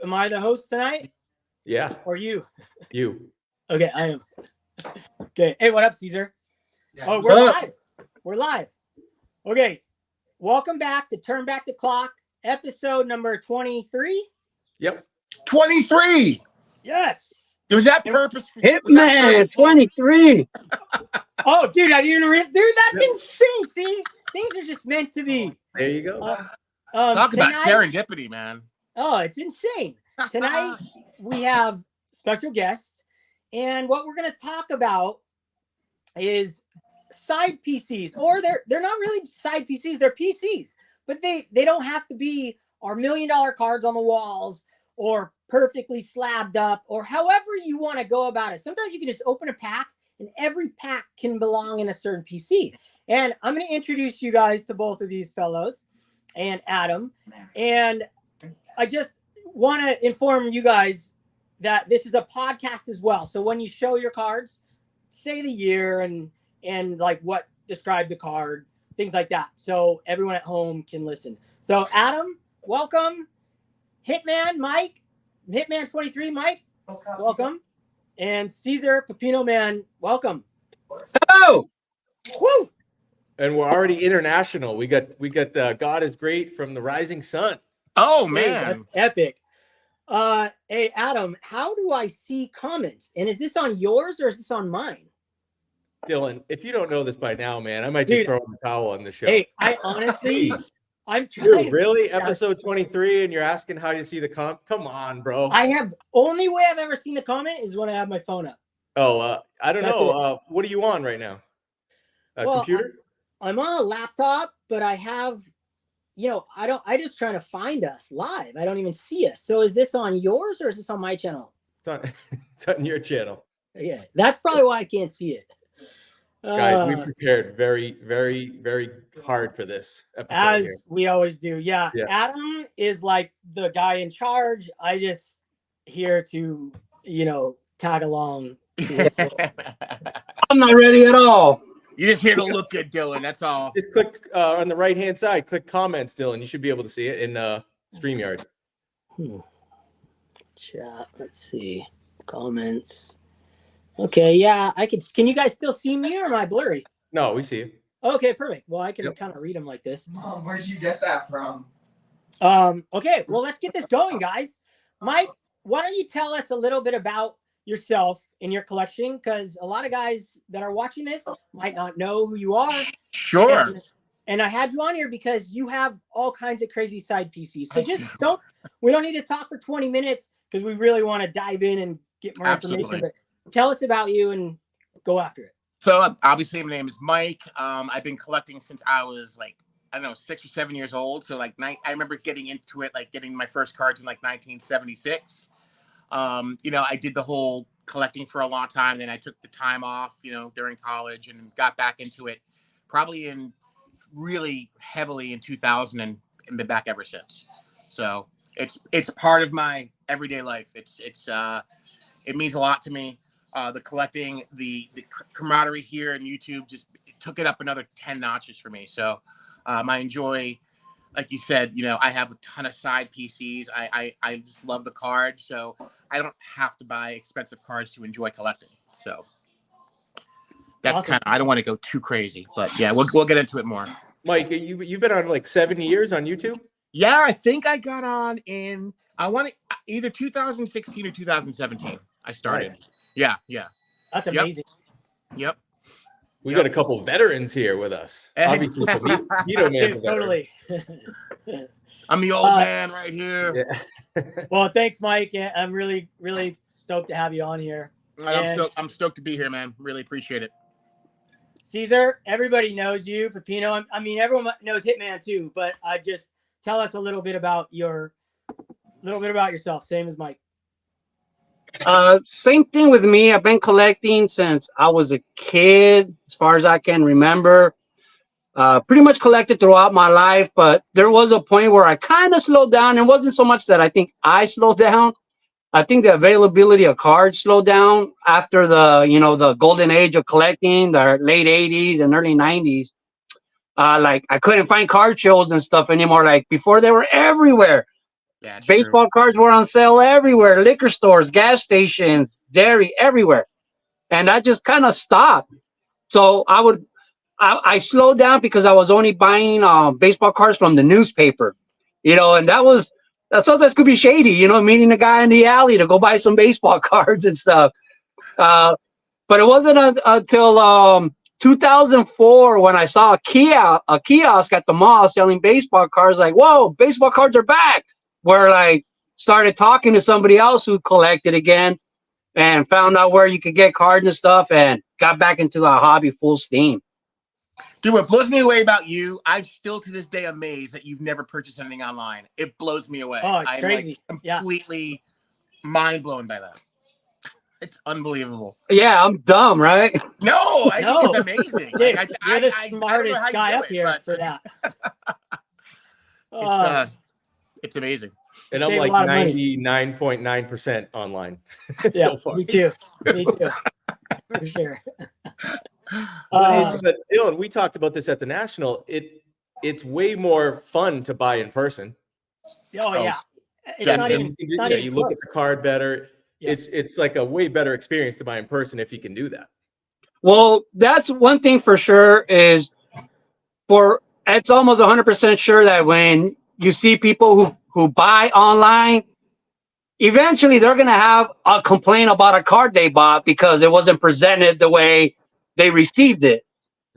Am I the host tonight? Yeah. Or you? You. Okay, I am. Okay. Hey, what up, Caesar? Yeah. Oh, we're live. We're live. Okay. Welcome back to Turn Back the Clock, episode number 23. Yep. 23. Yes. Was that purpose? Hitman 23. Oh, dude, I didn't dude, that's insane. See, things are just meant to be. There you go. Talk about tonight- serendipity, man. Oh, it's insane. Tonight we have special guests, and what we're going to talk about is side PCs, or they're not really side PCs, they're PCs, but they don't have to be our $1 million cards on the walls or perfectly slabbed up or however you want to go about it. Sometimes you can just open a pack and every pack can belong in a certain PC. And I'm going to introduce you guys to both of these fellows and Adam. And I just want to inform you guys that this is a podcast as well. So when you show your cards, say the year and like what described the card, things like that. So everyone at home can listen. So Adam, welcome. Hitman, Mike, Hitman23, Mike, welcome. And Caesar, Pepino Man, welcome. Oh, Woo! And we're already international. We got God is Great from the Rising Sun. Oh, Hey, man. that's epic. Hey, Adam, how do I see comments? And is this on yours or is this on mine? Dylan, if you don't know this by now, man, I might just Dude, throw in the towel on the show. Hey, I honestly, I'm Dude, trying. really? Episode 23, and you're asking how you see the Come on, bro. Only way I've ever seen the comment is when I have my phone up. Oh, I don't That's know. What are you on right now? Well, Computer? I'm on a laptop, but I have, I just trying to find us live. I don't even see us. So is this on yours or is this on my channel? It's on your channel. Yeah, that's probably why I can't see it. Guys, we prepared very, very, very hard for this episode. As here. we always do. Yeah. Adam is like the guy in charge. I just here to, tag along. I'm not ready at all. You're just here to look good, Dylan. That's all. Just click on the right-hand side. Click comments, Dylan. You should be able to see it in StreamYard. Chat. Let's see. Comments. Okay. Yeah, I can. Can you guys still see me or am I blurry? No, we see you. Okay, perfect. Well, I can kind of read them like this. Mom, where'd you get that from? Okay. Well, let's get this going, guys. Mike, why don't you tell us a little bit about yourself and your collection, because a lot of guys that are watching this might not know who you are. Sure. And I had you on here because you have all kinds of crazy side PCs. So we don't need to talk for 20 minutes because we really want to dive in and get more information. But tell us about you and go after it. So obviously my name is Mike. I've been collecting since I was 6 or 7 years old. So I remember getting into it, getting my first cards in 1976. I did the whole collecting for a long time. Then I took the time off, during college and got back into it probably really heavily in 2000 and been back ever since. So it's part of my everyday life. It means a lot to me. The collecting, the camaraderie here on YouTube took it up another 10 notches for me. So I enjoy, like you said, I have a ton of side PCs. I just love the cards. So I don't have to buy expensive cards to enjoy collecting. So that's awesome. I don't want to go too crazy, but yeah, we'll get into it more. Mike, you've been on 7 years on YouTube? Yeah, I think I got on in, either 2016 or 2017. I started. Nice. Yeah. That's amazing. Yep. We got a couple veterans here with us. Obviously, Pepino Man's a veteran. Totally. I'm the old man right here. Yeah. Well, thanks, Mike. I'm really, really stoked to have you on here. I'm stoked to be here, man. Really appreciate it. Caesar, everybody knows you. Pepino, I mean, everyone knows Hitman too. But just tell us a little bit about yourself. Same as Mike. Same thing with me. I've been collecting since I was a kid, as far as I can remember. Pretty much collected throughout my life, but there was a point where I kind of slowed down. It wasn't so much that I think I slowed down. I think the availability of cards slowed down after the golden age of collecting, the late 80s and early 90s. I couldn't find card shows and stuff anymore. Like before, they were everywhere. Yeah, it's true. Baseball cards were on sale everywhere, liquor stores, gas stations, dairy, everywhere. And I just kind of stopped. So I slowed down because I was only buying baseball cards from the newspaper, and that sometimes could be shady, meeting a guy in the alley to go buy some baseball cards and stuff. Uh, but it wasn't until 2004 when I saw a kiosk at the mall selling baseball cards. Like, whoa, baseball cards are back. Where like started talking to somebody else who collected again and found out where you could get cards and stuff and got back into the hobby full steam. Dude, what blows me away about you, I'm still to this day amazed that you've never purchased anything online. It blows me away. Oh, it's I'm crazy. like completely mind blown by that. It's unbelievable. Yeah, I'm dumb, right? No, I No. think it's amazing. Dude, Like, you're the I don't know smartest how you guy do up it, here but for that. it's amazing. And I'm Save a like lot of money. 99.9% online Yeah, so far. me too. Me too. For sure. But Dylan, we talked about this at the National. It's way more fun to buy in person. Oh yeah. It's Yeah, not and even. You, Not you even look close. at the card better. Yeah. It's like a way better experience to buy in person if you can do that. Well, that's one thing for sure is it's almost 100% sure that when you see people who buy online, eventually they're going to have a complaint about a card they bought because it wasn't presented the way they received it.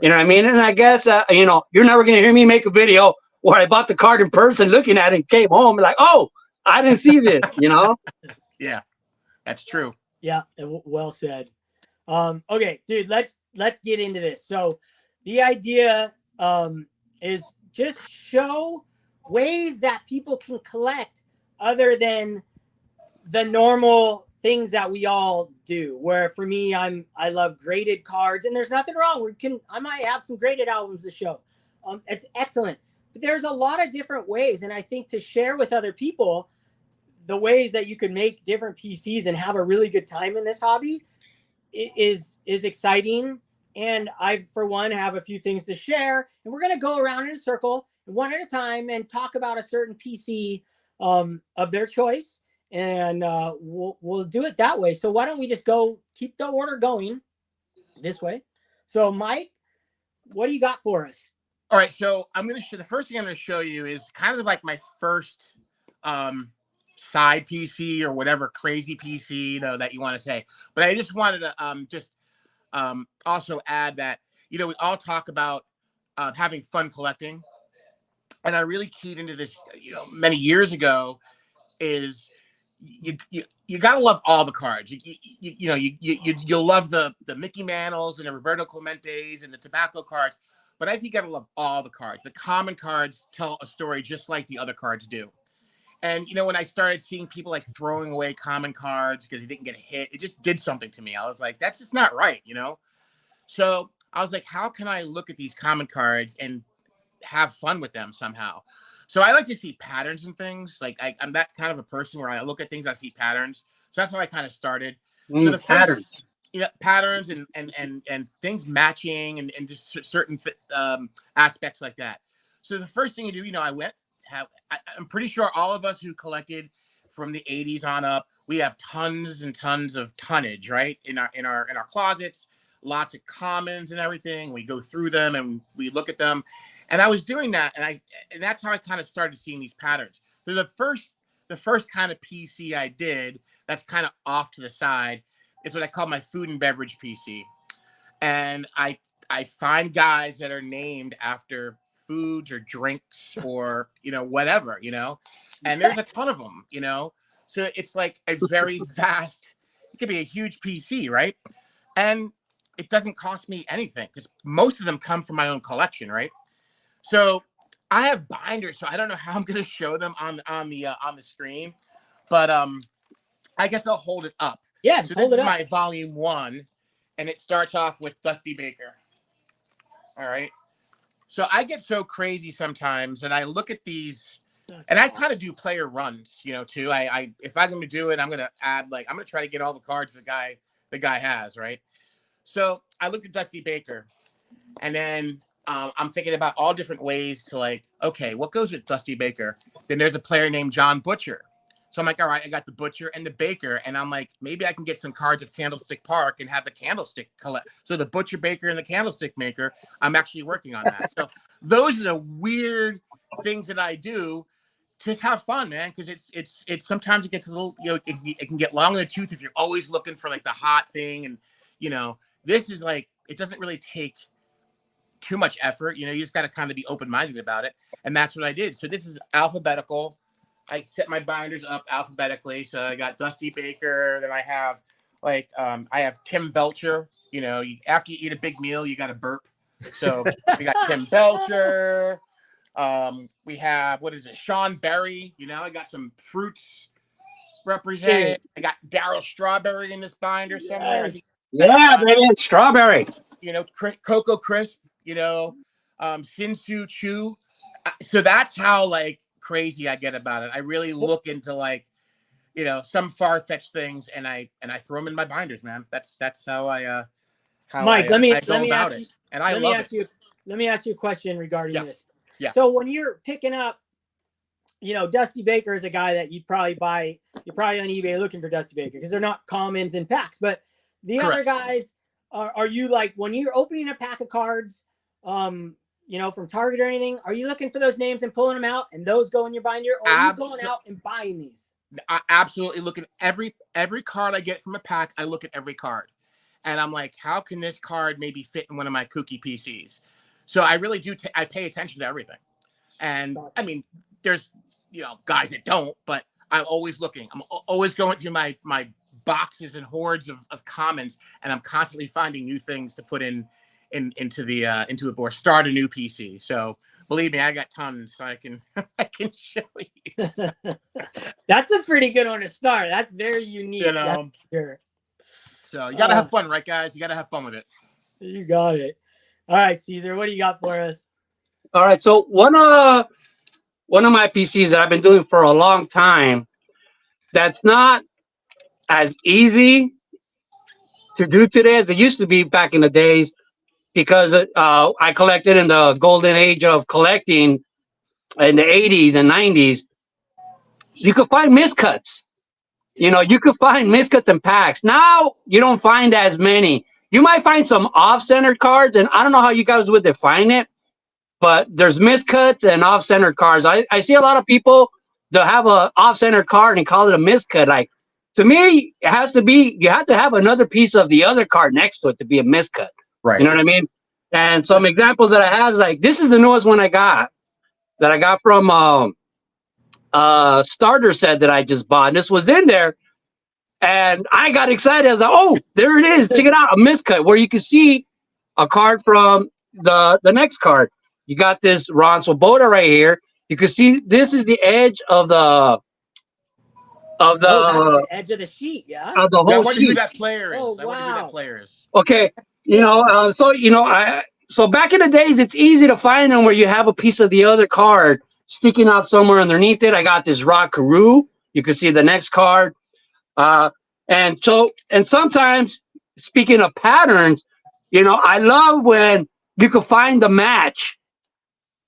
You know what I mean? And I guess, you're never going to hear me make a video where I bought the card in person, looking at it and came home like, oh, I didn't see this, Yeah, that's true. Yeah. Well said. Okay, dude, let's get into this. So the idea is just show ways that people can collect other than the normal things that we all do. Where for me, I love graded cards, and there's nothing wrong. I might have some graded albums to show. It's excellent. But there's a lot of different ways, and I think to share with other people the ways that you can make different PCs and have a really good time in this hobby is exciting. And I, for one, have a few things to share, and we're going to go around in a circle one at a time and talk about a certain PC of their choice, and we'll do it that way. So why don't we just keep the order going this way? So Mike, what do you got for us? All right, so I'm going to show the first thing I'm going to show you is kind of like my first side PC or whatever crazy PC that you want to say. But I just wanted to also add that we all talk about having fun collecting, and I really keyed into this many years ago. Is you gotta love all the cards. You'll love the Mickey Mantles and the Roberto Clementes and the tobacco cards, but I think you gotta love all the cards. The common cards tell a story just like the other cards do. And when I started seeing people like throwing away common cards because they didn't get a hit, it just did something to me. I was like, that's just not right, So I was like, how can I look at these common cards and have fun with them somehow? So I like to see patterns and things. Like I'm that kind of a person where I look at things, I see patterns. So that's how I kind of started. So the patterns. Patterns and things matching and just certain aspects like that. So the first thing you do, I'm pretty sure all of us who collected from the 80s on up, we have tons and tons of tonnage, right? In our closets, lots of commons and everything. We go through them and we look at them. And I was doing that, and that's how I kind of started seeing these patterns. So the first kind of PC I did that's kind of off to the side is what I call my food and beverage PC. And I find guys that are named after foods or drinks or whatever, and there's a ton of them, so it's like a very vast, it could be a huge PC, right? And it doesn't cost me anything because most of them come from my own collection, right? So I have binders, so I don't know how I'm going to show them on the screen, but I guess I'll hold it up. Yeah, so hold this it is up. my volume 1, and it starts off with Dusty Baker. All right. So I get so crazy sometimes, and I look at these, and I kind of do player runs, too. I if I'm going to do it, I'm going to add I'm going to try to get all the cards the guy has, right? So I looked at Dusty Baker, and then I'm thinking about all different ways to like, okay, what goes with Dusty Baker? Then there's a player named John Butcher. So I'm like, all right, I got the Butcher and the Baker. And I'm like, maybe I can get some cards of Candlestick Park and have the Candlestick collect. So the Butcher Baker and the Candlestick Maker, I'm actually working on that. So those are the weird things that I do to have fun, man. Because it's sometimes it gets a little, you know, it can get long in the tooth if you're always looking for like the hot thing. And, you know, this is like, it doesn't really take too much effort. You know, you just got to kind of be open-minded about it. And that's what I did. So this is alphabetical. I set my binders up alphabetically. So I got Dusty Baker. Then I have like, I have Tim Belcher. You know, after you eat a big meal, you got to burp. So we got Tim Belcher. We have, what is it? Sean Berry. You know, I got some fruits represented. I got Darryl Strawberry in this binder somewhere. Yes. Yeah, baby, it's strawberry. You know, Cocoa Crisp, you know, Sinsu Chu. So that's how like crazy I get about it. I really look into like, you know, some far-fetched things and I throw them in my binders, man. That's how I Mike, let me ask you, And I love it. Let me ask you a question regarding this. Yeah. So when you're picking up, you know, Dusty Baker is a guy that you'd probably buy. You're probably on eBay looking for Dusty Baker because they're not commons in packs. But the other guys, are you like when you're opening a pack of cards, you know, from Target or anything? Are you looking for those names and pulling them out, and those go in your binder, or are you going out and buying these? I absolutely look at every card I get from a pack. I look at every card, and I'm like, how can this card maybe fit in one of my kooky PCs? So I really do. I pay attention to everything, and Awesome. I mean, there's, you know, guys that don't, but I'm always looking. I'm always going through my boxes and hordes of commons, and I'm constantly finding new things to put into a board, start a new PC. So believe me, I got tons, so I can show you. That's a pretty good one to start. That's very unique. You know, sure. So you gotta have fun, right, guys? You gotta have fun with it. You got it. All right, Caesar, what do you got for us? All right, so one of my PCs that I've been doing for a long time, that's not as easy to do today as it used to be back in the days, because I collected in the golden age of collecting in the 80s and 90s. You could find miscuts. You know, you could find miscuts in packs. Now you don't find as many. You might find some off-centered cards, and I don't know how you guys would define it, but there's miscuts and off-centered cards. I see a lot of people, they'll have a off-centered card and call it a miscut. Like, to me, it has to be, you have to have another piece of the other card next to it to be a miscut. Right. You know what I mean? And some examples that I have is like, this is the newest one I got from starter set that I just bought. And this was in there. And I got excited. I was like, oh, there it is. Check it out. A miscut where you can see a card from the next card. You got this Ron Swoboda right here. You can see this is the edge of the edge of the sheet, yeah. Of the whole I wonder who sheet. that player is. Oh, I wonder who wow. that player is. Okay, you know, so back in the days, it's easy to find them where you have a piece of the other card sticking out somewhere underneath it. I got this Rod Carew. You can see the next card. And sometimes, speaking of patterns, you know, I love when you can find the match.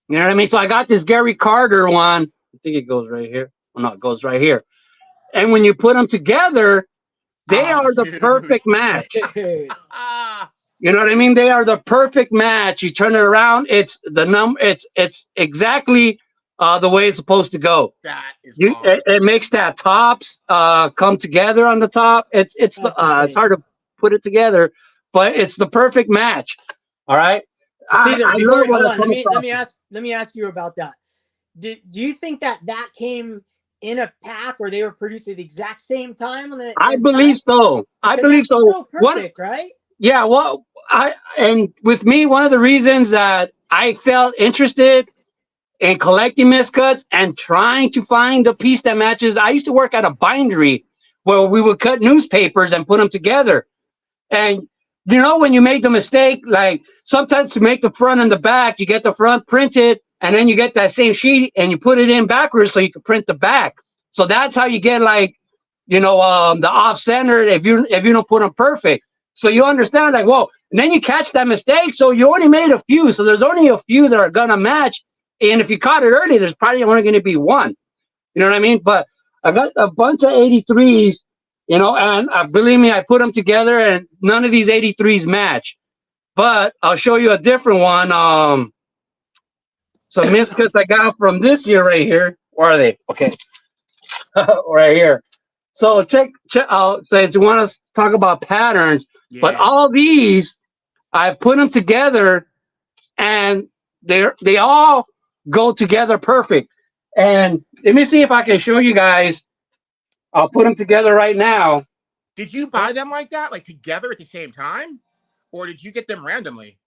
You know what I mean? So I got this Gary Carter one. I think it goes right here. Well, no, it goes right here. And when you put them together, they are the perfect match. You know what I mean? They are the perfect match. You turn it around, it's the number. It's exactly the way it's supposed to go. That is it makes that tops come together on the top. It's hard to put it together, but it's the perfect match. All right. Caesar, hold on. Let me ask you about that. Do you think that came in a pack, or they were produced at the exact same time? I believe so. I believe so. Perfect, right? Yeah. Well, and with me, one of the reasons that I felt interested in collecting miscuts and trying to find a piece that matches, I used to work at a bindery where we would cut newspapers and put them together. And you know, when you make the mistake, like sometimes to make the front and the back, you get the front printed and then you get that same sheet and you put it in backwards so you can print the back. So that's how you get, like, you know, the off-centered if you don't put them perfect. So you understand, like, whoa, and then you catch that mistake. So you only made a few. So there's only a few that are gonna match. And if you caught it early, there's probably only gonna be one. You know what I mean? But I got a bunch of 83s, and believe me, I put them together, and none of these 83s match. But I'll show you a different one. Some miscuts I got from this year right here. Where are they? Okay, right here. So check out. So you want to talk about patterns, but all these I've put them together, and they all go together perfect. And let me see if I can show you guys. I'll put them together right now. Did you buy them like that, like together at the same time, or did you get them randomly?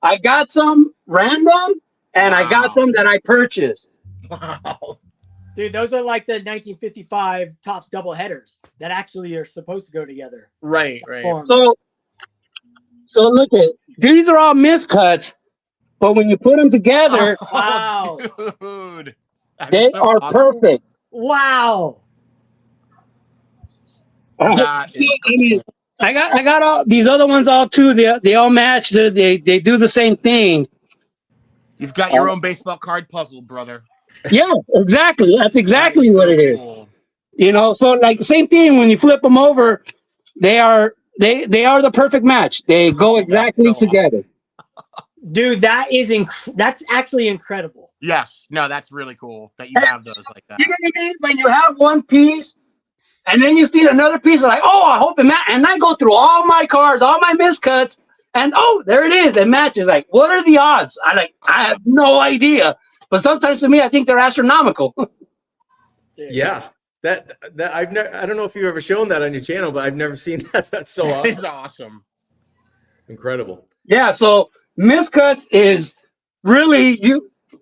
I got some random, and I got some that I purchased. Wow. Dude, those are like the 1955 Topps double headers that actually are supposed to go together. Right. So look at these are all miscuts, but when you put them together, Wow. Dude, they so are awesome. perfect. Wow. That is I got all these other ones all too. They all match. They do the same thing. You've got your own baseball card puzzle, brother. Yeah, exactly. That's exactly That what it is. cool. So like the same thing when you flip them over, they are the perfect match. They go exactly together. Dude, that's actually incredible. Yes. No, that's really cool that you have those like that. You know what I mean? When you have one piece and then you see another piece, like, oh, I hope it matches. And I go through all my cards, all my miscuts, and oh, there it is. It matches. Like, what are the odds? I have no idea. But sometimes to me, I think they're astronomical. Yeah. That I don't know if you've ever shown that on your channel, but I've never seen that. That's so awesome. It's awesome. Incredible. Yeah, so miscuts is really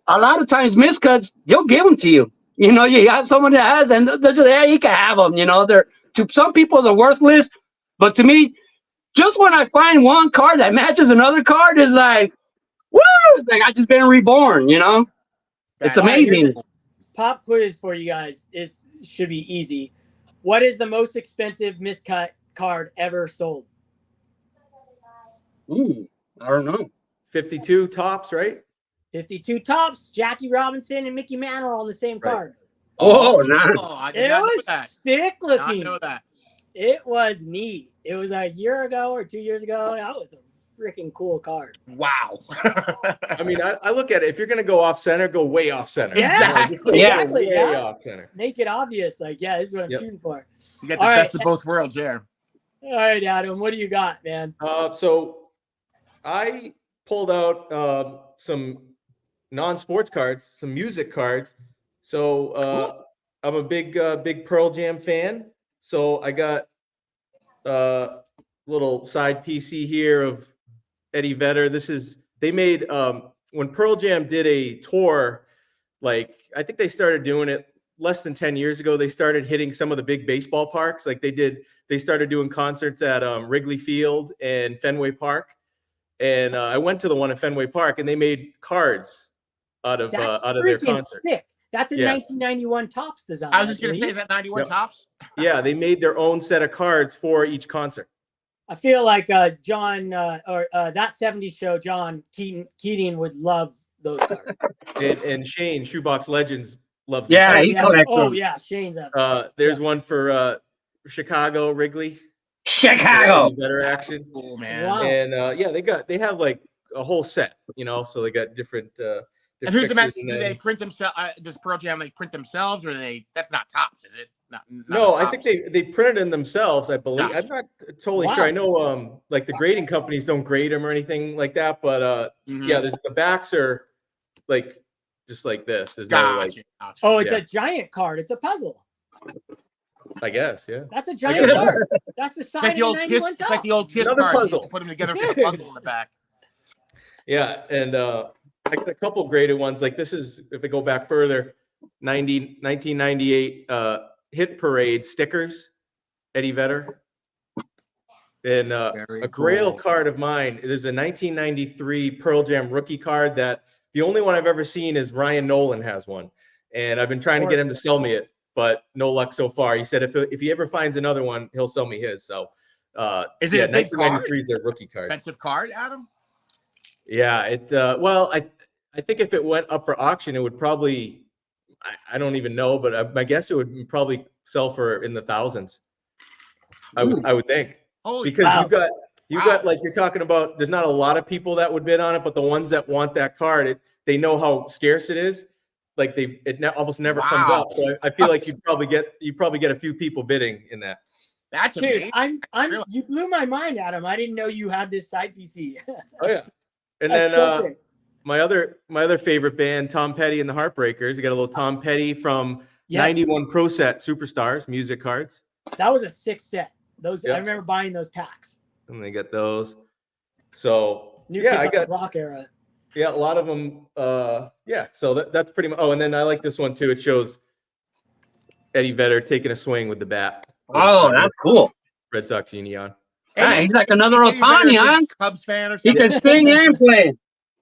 a lot of times miscuts, they'll give them to you. You have someone that has, and they're just, yeah, you can have them. They're to some people they're worthless, but to me, just when I find one card that matches another card is like, woo! It's like I just been reborn. It's amazing. Pop quiz for you guys. It should be easy. What is the most expensive miscut card ever sold? I don't know. 52 tops, right? 52 tops. Jackie Robinson and Mickey Mantle on the same card. Oh, nice. I did It not know was that. sick looking. Not know that. It was neat. It was a year ago or 2 years ago. That was a freaking cool card. Wow. I mean, I look at it. If you're going to go off center, go way off center. Yeah, Just go exactly. way Yeah. off center. Make it obvious. Like, yeah, this is what I'm shooting for. You got the All best right. of both worlds there. All right, Adam, what do you got, man? So I pulled out some non-sports cards, some music cards. So I'm a big Pearl Jam fan. So I got a little side PC here of Eddie Vedder. They made when Pearl Jam did a tour, like I think they started doing it less than 10 years ago. They started hitting some of the big baseball parks. Like they started doing concerts at Wrigley Field and Fenway Park. And I went to the one at Fenway Park, and they made cards out of their concert. Sick. That's a 1991 Topps design. I was just going to say, is that 91 Topps? Yeah, they made their own set of cards for each concert. I feel like John or that 70s show, John Keating would love those cards. And Shane, Shoebox Legends, loves Yeah, them. he's collecting. Oh, yeah, Shane's up. There's one for Chicago, Wrigley. Chicago. Better action. Cool, man. Wow. And they have like a whole set, so they got different And who's the man? pictures Do in they there. print themselves? Does Pearl Jam print themselves, or that's not Topps, is it? Not No, I Topps. think they printed them themselves, I believe. Gotcha. I'm not totally Wow. sure. I know like the grading companies don't grade them or anything like that, but yeah, the backs are like just like this. There's no like, Gotcha. Oh, it's Yeah. a giant card. It's a puzzle. I guess, yeah. That's a giant it. card. That's the It's side like of the the old Kiss. 91 It's like Topps. the old Kiss Another cards. You used puzzle. to put them together for Dude. the puzzle in the back. Yeah, and I got a couple graded ones. Like this is, if I go back further, 1998 Hit Parade stickers, Eddie Vedder. And Very a Grail cool. card of mine. There's a 1993 Pearl Jam rookie card that the only one I've ever seen is Ryan Nolan has one. And I've been trying to get him to sell me it, but no luck so far. He said if he ever finds another one, he'll sell me his. So Is it a big card? 1993 is their rookie card. Expensive card, Adam? Yeah, well, I think if it went up for auction, it would probably, I don't even know, but my guess it would probably sell for in the thousands. I would think. Holy Because wow. you got like you're talking about, there's not a lot of people that would bid on it, but the ones that want that card, they know how scarce it is. Like almost never comes Wow. up. So I feel like you probably get a few people bidding in that. That's Dude, amazing. you blew my mind, Adam. I didn't know you had this side PC. Oh yeah. And That's then so sick. my other favorite band, Tom Petty and the Heartbreakers. You got a little Tom Petty from Yes. 91 Pro Set Superstars music cards. That was a sick set. Those Yep. I remember buying those packs. And they got those. So New yeah, Kids I on the got Block era. a lot of them. Yeah, so that's pretty much. Oh, and then I like this one too. It shows Eddie Vedder taking a swing with the bat. Oh, that's cool. Red Sox Union. Hey, he's like another Maybe better Otani, if huh? it's Cubs fan or He something. can sing and play.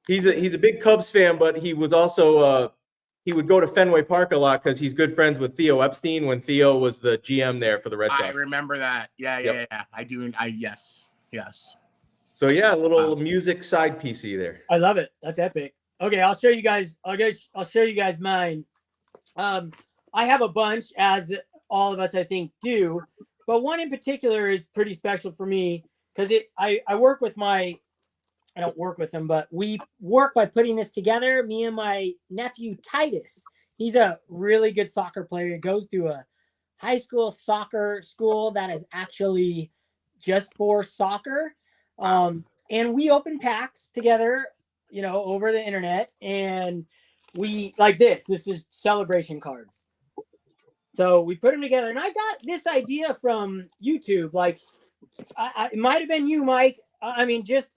He's a big Cubs fan, but he was also he would go to Fenway Park a lot because he's good friends with Theo Epstein when Theo was the GM there for the Red Sox. I remember that. Yeah. Yep. I do. Yes. So yeah, a little music side PC there. I love it. That's epic. Okay, I'll show you guys. I'll show you guys mine. I have a bunch, as all of us I think do, but one in particular is pretty special for me because I work with I don't work with him, but we work by putting this together. Me and my nephew Titus. He's a really good soccer player. He goes to a high school soccer school that is actually just for soccer. And we open packs together, over the internet, and we like this is celebration cards. So we put them together, and I got this idea from YouTube. Like, it might have been you, Mike. I mean, just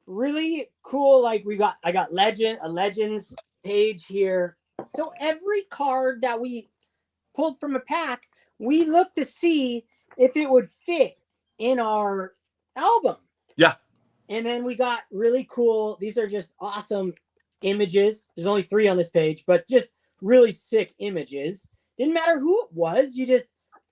really cool. Like I got a Legends page here. So every card that we pulled from a pack, we looked to see if it would fit in our album. Yeah. And then we got really cool. These are just awesome images. There's only 3 on this page, but just really sick images. Didn't matter who it was. You just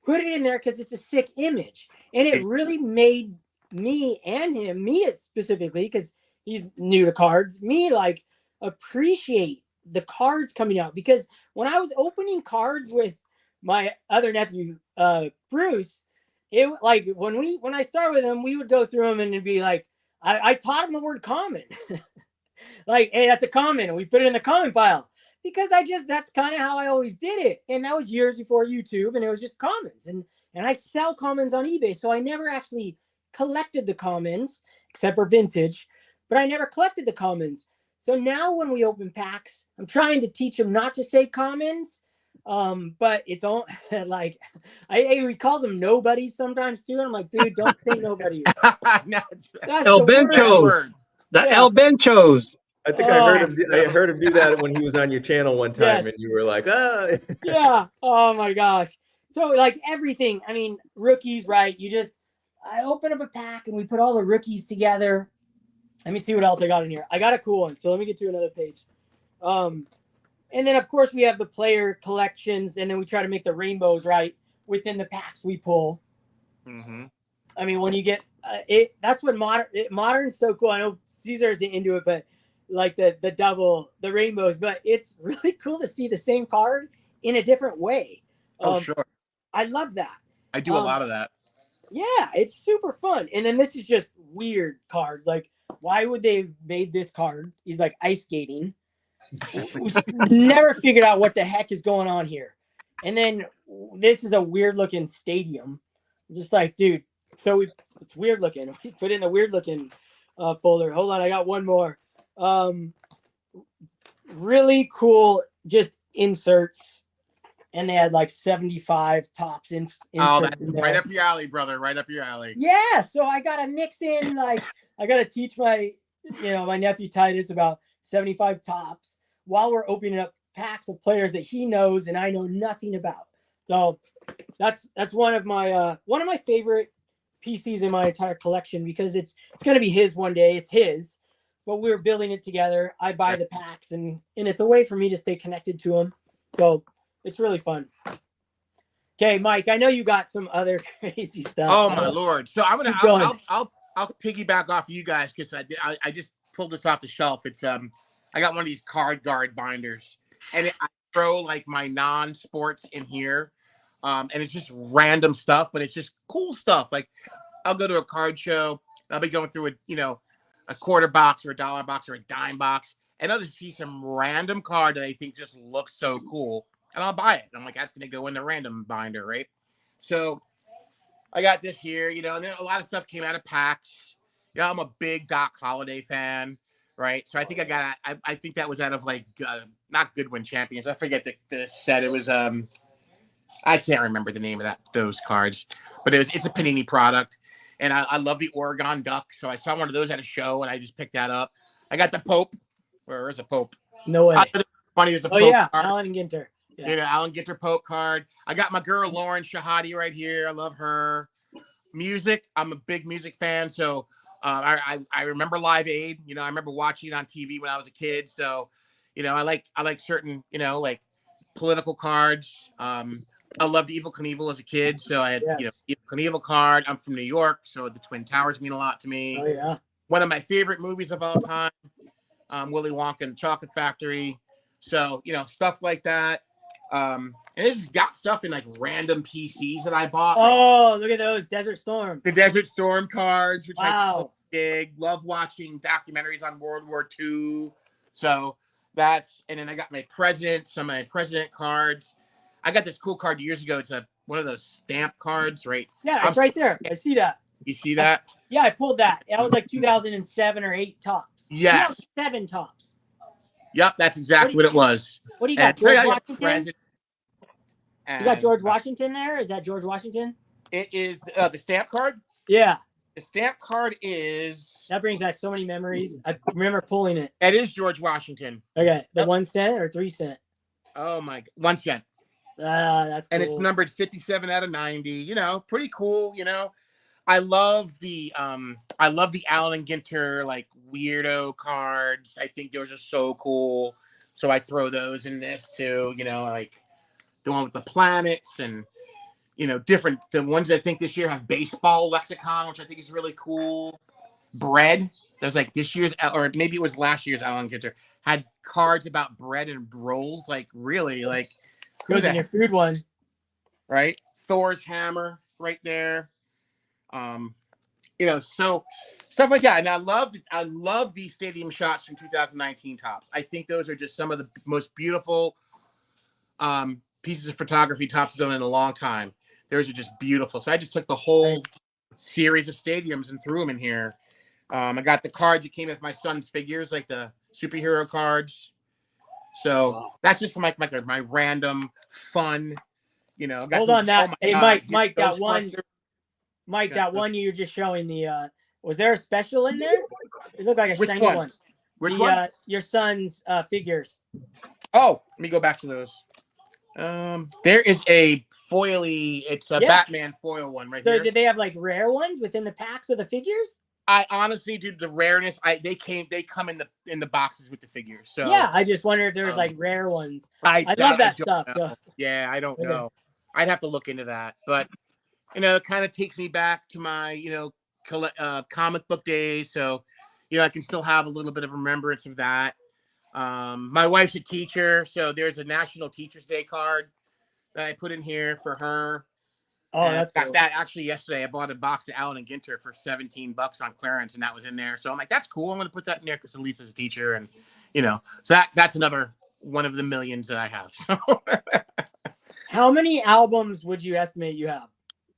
put it in there because it's a sick image. And it really made me and him, me specifically, because he's new to cards, me like appreciate the cards coming out. Because when I was opening cards with my other nephew, Bruce, it like when I started with him, we would go through them and it'd be like, I taught him the word common. Like, hey, that's a common. And we put it in the common pile because that's kind of how I always did it. And that was years before YouTube, and it was just commons. And I sell commons on eBay. So I never actually collected the commons except for vintage, but I never collected the commons. So now when we open packs, I'm trying to teach him not to say commons. But it's all like he calls them nobodies sometimes too. And I'm like, dude, don't say nobodies. That's El the worst. Benchos. The El Benchos. I think I heard him do that when he was on your channel one time, Yes. and you were like, ah. Yeah. Oh my gosh. So like everything. I mean, rookies, right? I open up a pack and we put all the rookies together. Let me see what else I got in here. I got a cool one. So let me get to another page. And then, of course, we have the player collections, and then we try to make the rainbows right within the packs we pull. Mm-hmm. I mean, when you get that's what modern's so cool. I know Caesar isn't into it, but like the rainbows. But it's really cool to see the same card in a different way. Sure. I love that. I do a lot of that. Yeah, it's super fun. And then this is just weird cards. Like, why would they have made this card? He's like ice skating. We never figured out what the heck is going on here. And then this is a weird looking stadium. I'm just like, dude, so it's weird looking. We put in the weird looking folder. Hold on, I got one more. Really cool, just inserts. And they had like 75 tops inserts. Oh, that's right up your alley, brother. Right up your alley. Yeah, so I gotta mix in, like, I gotta teach my nephew Titus about 75 tops while we're opening up packs of players that he knows and I know nothing about. So that's one of my favorite PCs in my entire collection because it's gonna be his one day. It's his, but we're building it together. I buy the packs and it's a way for me to stay connected to him. So it's really fun. Okay, Mike, I know you got some other crazy stuff. Oh my lord! So I'm gonna Keep going. I'll piggyback off you guys because I just pulled this off the shelf. It's I got one of these card guard binders, and I throw like my non-sports in here, and it's just random stuff, but it's just cool stuff. Like I'll go to a card show, I'll be going through a quarter box or a dollar box or a dime box, and I'll just see some random card that I think just looks so cool, and I'll buy it. And I'm like, that's gonna go in the random binder, right? So I got this here, and then a lot of stuff came out of packs. I'm a big Doc Holliday fan, right? So I think I think that was out of like not Goodwin Champions. I forget the set. It was I can't remember the name of those cards, but it's a Panini product, and I love the Oregon Duck. So I saw one of those at a show, and I just picked that up. I got the Pope. Where is the Pope? No way. Funny as a Pope. Oh yeah, card. Alan Ginter. Yeah. Alan Ginter Pope card. I got my girl Lauren Shahadi right here. I love her. Music. I'm a big music fan, so I remember Live Aid. I remember watching it on TV when I was a kid. So, I like certain like political cards. I loved Evil Knievel as a kid, so I had Evil Knievel card. I'm from New York, so the Twin Towers mean a lot to me. Oh yeah. One of my favorite movies of all time, Willy Wonka and the Chocolate Factory. So stuff like that. And it's got stuff in like random PCs that I bought. Oh, look at those Desert Storm. The Desert Storm cards, which wow. I big. Love watching documentaries on World War II. So that's, and then I got some of my president cards. I got this cool card years ago. It's one of those stamp cards, right? Yeah, it's right there. I see that. You see that? Yeah, I pulled that. That was like 2007 or 8 tops. Yes. 2007 tops. Yep, that's exactly what it was. What do you got, George Washington? You got George Washington there? Is that George Washington? It is the stamp card? Yeah. The stamp card is... That brings back so many memories. I remember pulling it. It is George Washington. Okay. The 1 cent or 3 cent? Oh, my God. 1 cent. That's cool. And it's numbered 57 out of 90. Pretty cool, I love the Allen Ginter like weirdo cards. I think those are so cool. So I throw those in this too, like the one with the planets and different. The ones I think this year have baseball lexicon, which I think is really cool. Bread. There's like this year's, or maybe it was last year's Allen Ginter had cards about bread and rolls. Like really, like who's in your food one? Right, Thor's hammer right there. So stuff like that. And I love these stadium shots from 2019 tops. I think those are just some of the most beautiful pieces of photography tops done in a long time. Those are just beautiful. So I just took the whole series of stadiums and threw them in here. I got the cards that came with my son's figures, like the superhero cards. So that's just my random fun, Hold on, that. Hey, God, Mike, that one. Mike, that one you were just showing was there a special in there? It looked like a shiny one. Which one? Your son's figures. Oh, let me go back to those. There is a foily, it's a Batman foil one right here. Did they have like rare ones within the packs of the figures? I honestly, dude, the rareness, they come in the boxes with the figures. So yeah, I just wonder if there was like rare ones. I love that stuff. So. Yeah, I don't know. I'd have to look into that, but. It kind of takes me back to my, comic book days. So, I can still have a little bit of remembrance of that. My wife's a teacher, so there's a National Teachers Day card that I put in here for her. Oh, and that's got that actually yesterday. I bought a box of Allen Ginter for $17 on clearance, and that was in there. So I'm like, that's cool. I'm going to put that in there because Elisa's a teacher, and so that's another one of the millions that I have. How many albums would you estimate you have?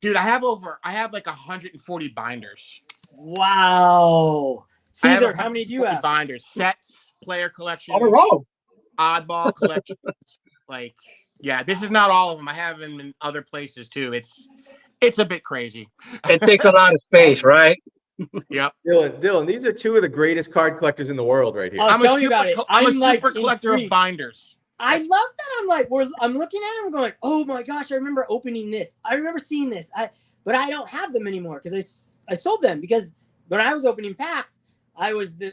Dude, I have like 140 binders. Wow. Caesar, how many do you have? Binders, sets, player collection, oddball collections. Like, yeah, this is not all of them. I have them in other places too. It's a bit crazy. It takes a lot of space, right? Yep. Dylan, these are two of the greatest card collectors in the world right here. I'm a super collector of binders. I love that. I'm looking at them going, oh my gosh, I remember opening this. I remember seeing this. But I don't have them anymore because I sold them because when I was opening packs, I was the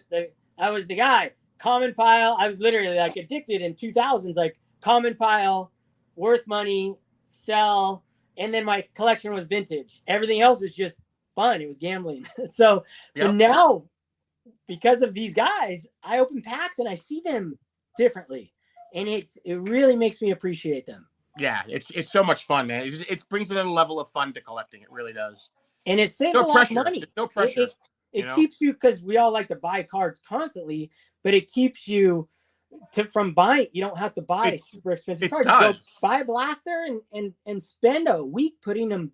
guy. Common pile. I was literally like addicted in 2000s, like common pile, worth money, sell, and then my collection was vintage. Everything else was just fun. It was gambling. So Yep. but now, because of these guys, I open packs and I see them differently, and it really makes me appreciate them. Yeah, it's so much fun, man. It brings another level of fun to collecting. It really does. And it saves No a lot pressure. of money. There's no pressure. It keeps you, because we all like to buy cards constantly, but it keeps you from buying. You don't have to buy super expensive cards. Does. Go buy a blaster and spend a week putting them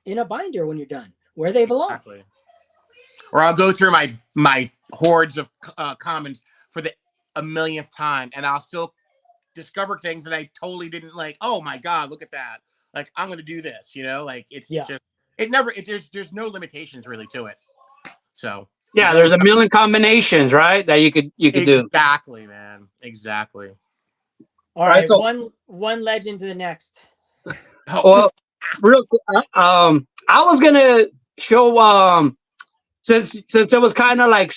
in a binder when you're done, where they belong. Exactly. Or I'll go through my hordes of commons for the 1,000,000th time, and I'll still discover things that I totally didn't like. Oh my God, look at that. Like, I'm going to do this, like it's just, there's no limitations really to it. So Yeah, there's a million combinations, right? That you could do. Exactly, man. Exactly. All right. So, one legend to the next. Oh. Well, real quick, I was gonna show since it was kind of like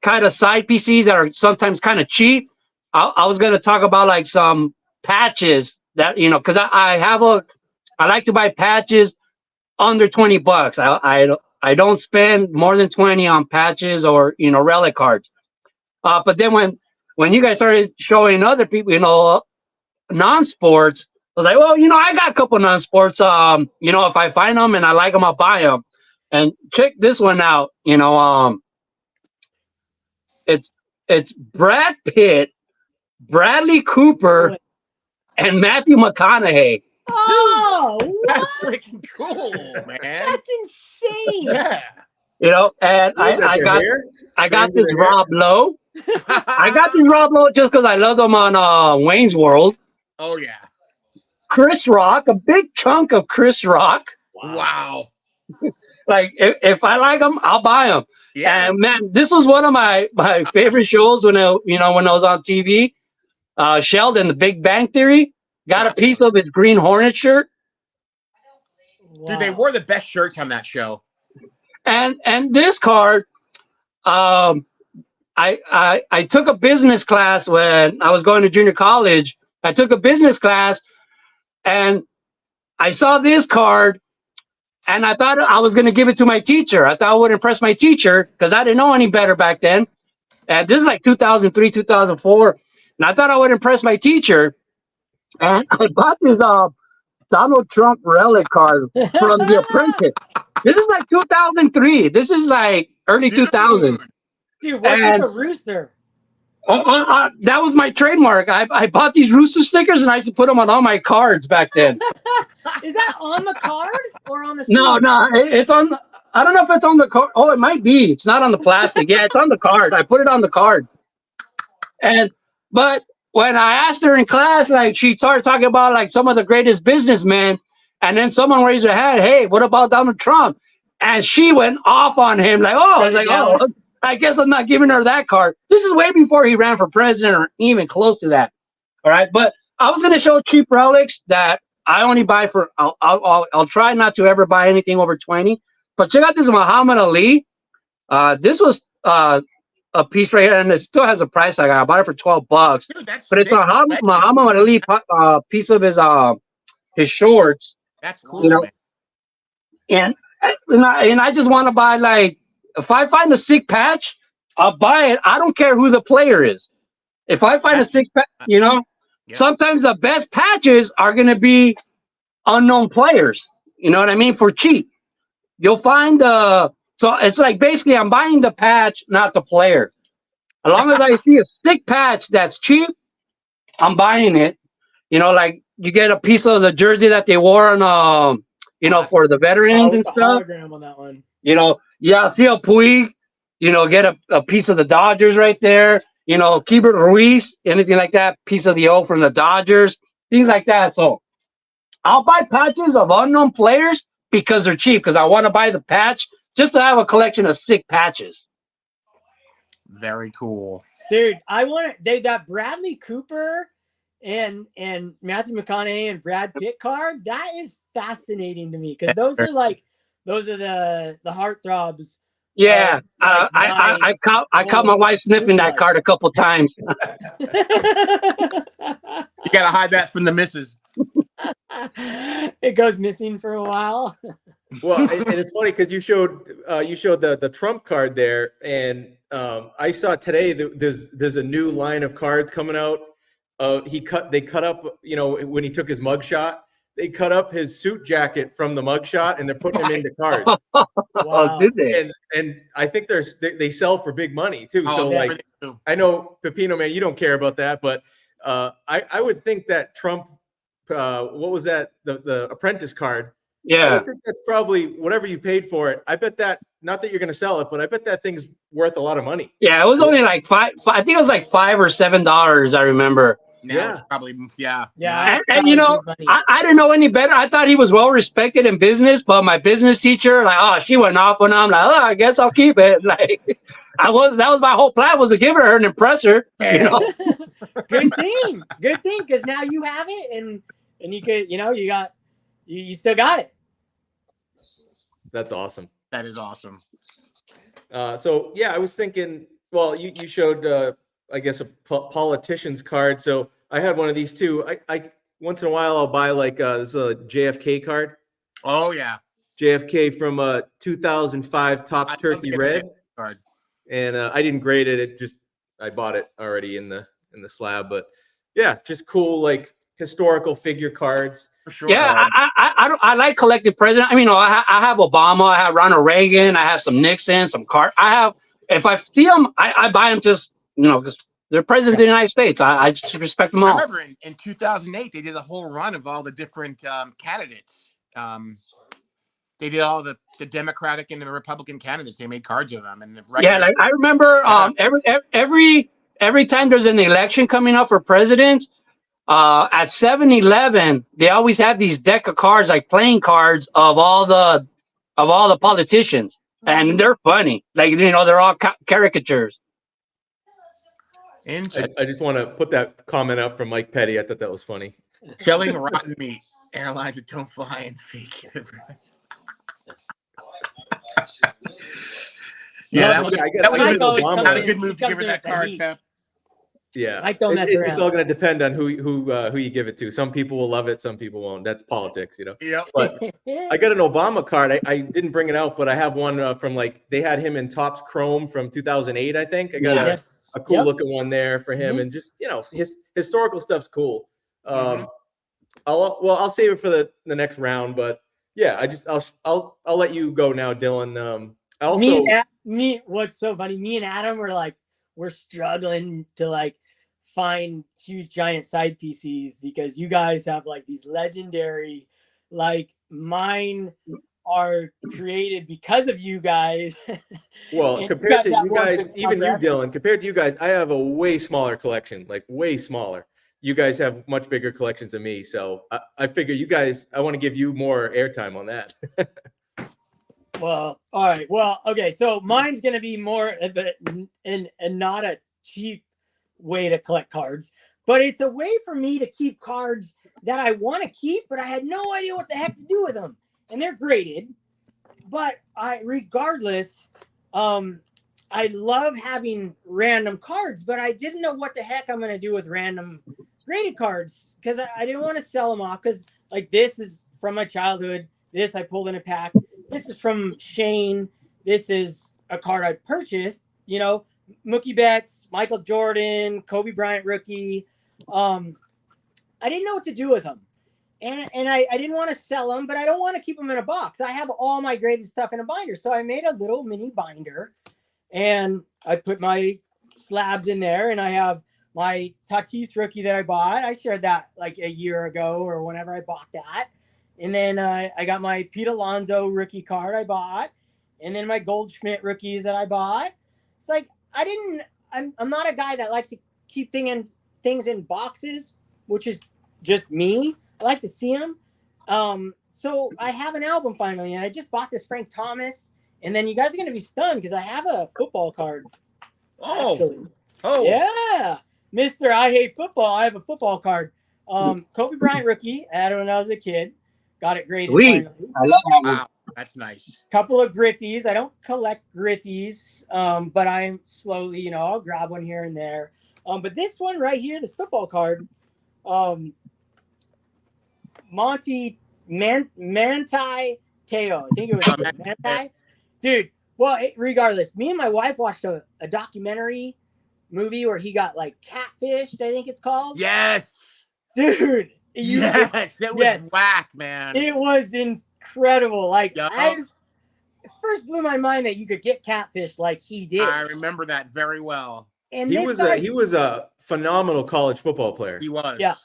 kind of side PCs that are sometimes kind of cheap. I was gonna talk about like some patches that because I like to buy patches under $20. I don't spend more than 20 on patches or relic cards. But then when you guys started showing other people non-sports, I was like, well, I got a couple non-sports. If I find them and I like them, I'll buy them. And check this one out. It's Brad Pitt, Bradley Cooper, and Matthew McConaughey. Oh, That's what? freaking cool, man. That's insane. Yeah. And I got this Rob Lowe. I got this Rob Lowe just because I love them on Wayne's World. Oh yeah. Chris Rock, a big chunk of Chris Rock. Wow. Like if I like them, I'll buy them. Yeah. And man, this was one of my favorite shows when I was on TV. Sheldon, The Big Bang Theory, got a piece of his Green Hornet shirt. Wow. Dude, they wore the best shirts on that show. And this card, I took a business class when I was going to junior college. I took a business class, and I saw this card, and I thought I was going to give it to my teacher. I thought I would impress my teacher because I didn't know any better back then. And this is like 2003, 2004. And I thought I would impress my teacher. And I bought this Donald Trump relic card from The Apprentice. This is like 2003. This is like early 2000s. Dude, what's with the rooster? That was my trademark. I bought these rooster stickers and I used to put them on all my cards back then. Is that on the card or on the sleeve? No, it's on. I don't know if it's on the card. Oh, it might be. It's not on the plastic. Yeah, it's on the card. I put it on the card. But when I asked her in class, like she started talking about like some of the greatest businessmen, and then someone raised her hand. Hey, what about Donald Trump? And she went off on him. Like, oh, I was like, oh, I guess I'm not giving her that card. This is way before he ran for president or even close to that. All right, but I was going to show cheap relics that I only buy for. I'll try not to ever buy anything over 20. But check out this Muhammad Ali. This was a piece right here, and it still has a price tag. I bought it for $12. Dude, that's But it's sick. a Muhammad Ali piece of his shorts. That's cool, man. And I just want to buy, like, if I find a sick patch, I'll buy it. I don't care who the player is. If I find a sick patch, sometimes the best patches are going to be unknown players. You know what I mean? For cheap. You'll find so it's like basically I'm buying the patch, not the player. As long as I see a sick patch that's cheap, I'm buying it. Like you get a piece of the jersey that they wore on for the veterans and stuff. Hologram on that one. See a Puig, get a piece of the Dodgers right there. Keibert Ruiz, anything like that, piece of the O from the Dodgers, things like that. So I'll buy patches of unknown players because they're cheap, because I want to buy the patch just to have a collection of sick patches. Very cool. Dude, they got Bradley Cooper and Matthew McConaughey and Brad Pitt card. That is fascinating to me because those are the heartthrobs. Yeah, I caught my wife sniffing that card a couple times. You gotta hide that from the missus. It goes missing for a while. Well, and it's funny because you showed the Trump card there, and I saw today that there's a new line of cards coming out. They cut up, when he took his mugshot, they cut up his suit jacket from the mugshot, and they're putting him into cards. Oh, did they? And I think they sell for big money too. Oh, So yeah. like, I know Pepino, man, you don't care about that, but I would think that Trump, what was that? The Apprentice card. I Yeah. would think that's probably whatever you paid for it. I bet that, not that you're going to sell it, but I bet that thing's worth a lot of money. Yeah, it was only like five. I think it was like $5 or $7. I remember. Now it's probably Yeah. And you know, I didn't know any better. I thought he was well respected in business, but my business teacher, like, she went off on him. I'm like, I guess I'll keep it. Like, that was my whole plan, was to give her an impressor. You know? Good thing, because now you have it, and you could, you still got it. That's awesome. That is awesome. So yeah, I was thinking. Well, you showed, I guess, a politician's card. So I had one of these too. I once in a while I'll buy like this JFK card. Oh yeah, JFK from 2005 Topps Turkey Red card. And I didn't grade it. I bought it already in the slab. But yeah, just cool, like historical figure cards. For sure. Yeah, I like collecting presidents. I mean, I have Obama, I have Ronald Reagan, I have some Nixon, some Carter. If I see them, I buy them just, because they're presidents of the United States. I just respect them all. I remember in 2008, they did a whole run of all the different candidates. They did all the Democratic and the Republican candidates. They made cards of them. And like I remember every time there's an election coming up for presidents, at 7-Eleven, they always have these deck of cards, like playing cards of all the politicians, and they're funny. Like, they're all caricatures. I just want to put that comment up from Mike Petty. I thought that was funny. Selling rotten meat, airlines that don't fly, and fake universe. That was a good move to give her that card, Pep. Yeah, Mike, don't mess around. It's all going to depend on who you give it to. Some people will love it, some people won't. That's politics, Yep. But I got an Obama card. I didn't bring it out, but I have one from they had him in Topps Chrome from 2008, I think. I got a cool looking one there for him, and just his historical stuff's cool. I'll save it for the next round, but yeah, I'll let you go now, Dylan. What's so funny? Me and Adam we're struggling to find huge giant side PCs because you guys have these legendary, mine are created because of you guys. Well, compared to you guys, even you, Dylan, compared to you guys, I have a way smaller collection, way smaller. You guys have much bigger collections than me. So I figure you guys, I want to give you more airtime on that. Well, all right. Well, okay. So mine's going to be more of and not a cheap way to collect cards, but it's a way for me to keep cards that I want to keep, but I had no idea what the heck to do with them. And they're graded, but regardless, I love having random cards, but I didn't know what the heck I'm going to do with random graded cards because I didn't want to sell them off because this is from my childhood. This I pulled in a pack. This is from Shane. This is a card I purchased, Mookie Betts, Michael Jordan, Kobe Bryant rookie. I didn't know what to do with them. And I didn't want to sell them, but I don't want to keep them in a box. I have all my graded stuff in a binder. So I made a little mini binder and I put my slabs in there, and I have my Tatis rookie that I bought. I shared that a year ago or whenever I bought that. And then I got my Pete Alonso rookie card I bought, and then my Goldschmidt rookies that I bought. It's I'm not a guy that likes to keep things in boxes, which is just me. I like to see them. So I have an album finally, and I just bought this Frank Thomas, and then you guys are going to be stunned because I have a football card. Oh, yeah. Mr. I Hate Football. I have a football card. Kobe Bryant rookie. I had it when I was a kid. Got it graded. I love that one. Wow, that's nice. Couple of Griffies. I don't collect Griffies, but I'm slowly, I'll grab one here and there. But this one right here, this football card, Manti Teo. I think it was Manti. Dude, well, regardless, me and my wife watched a documentary movie where he got like catfished, I think it's called. Yes. Dude. Yes, it was whack, man. It was incredible. Like, Yup. it first blew my mind that you could get catfished like he did. I remember that very well. And he was a phenomenal college football player. He was. Yeah.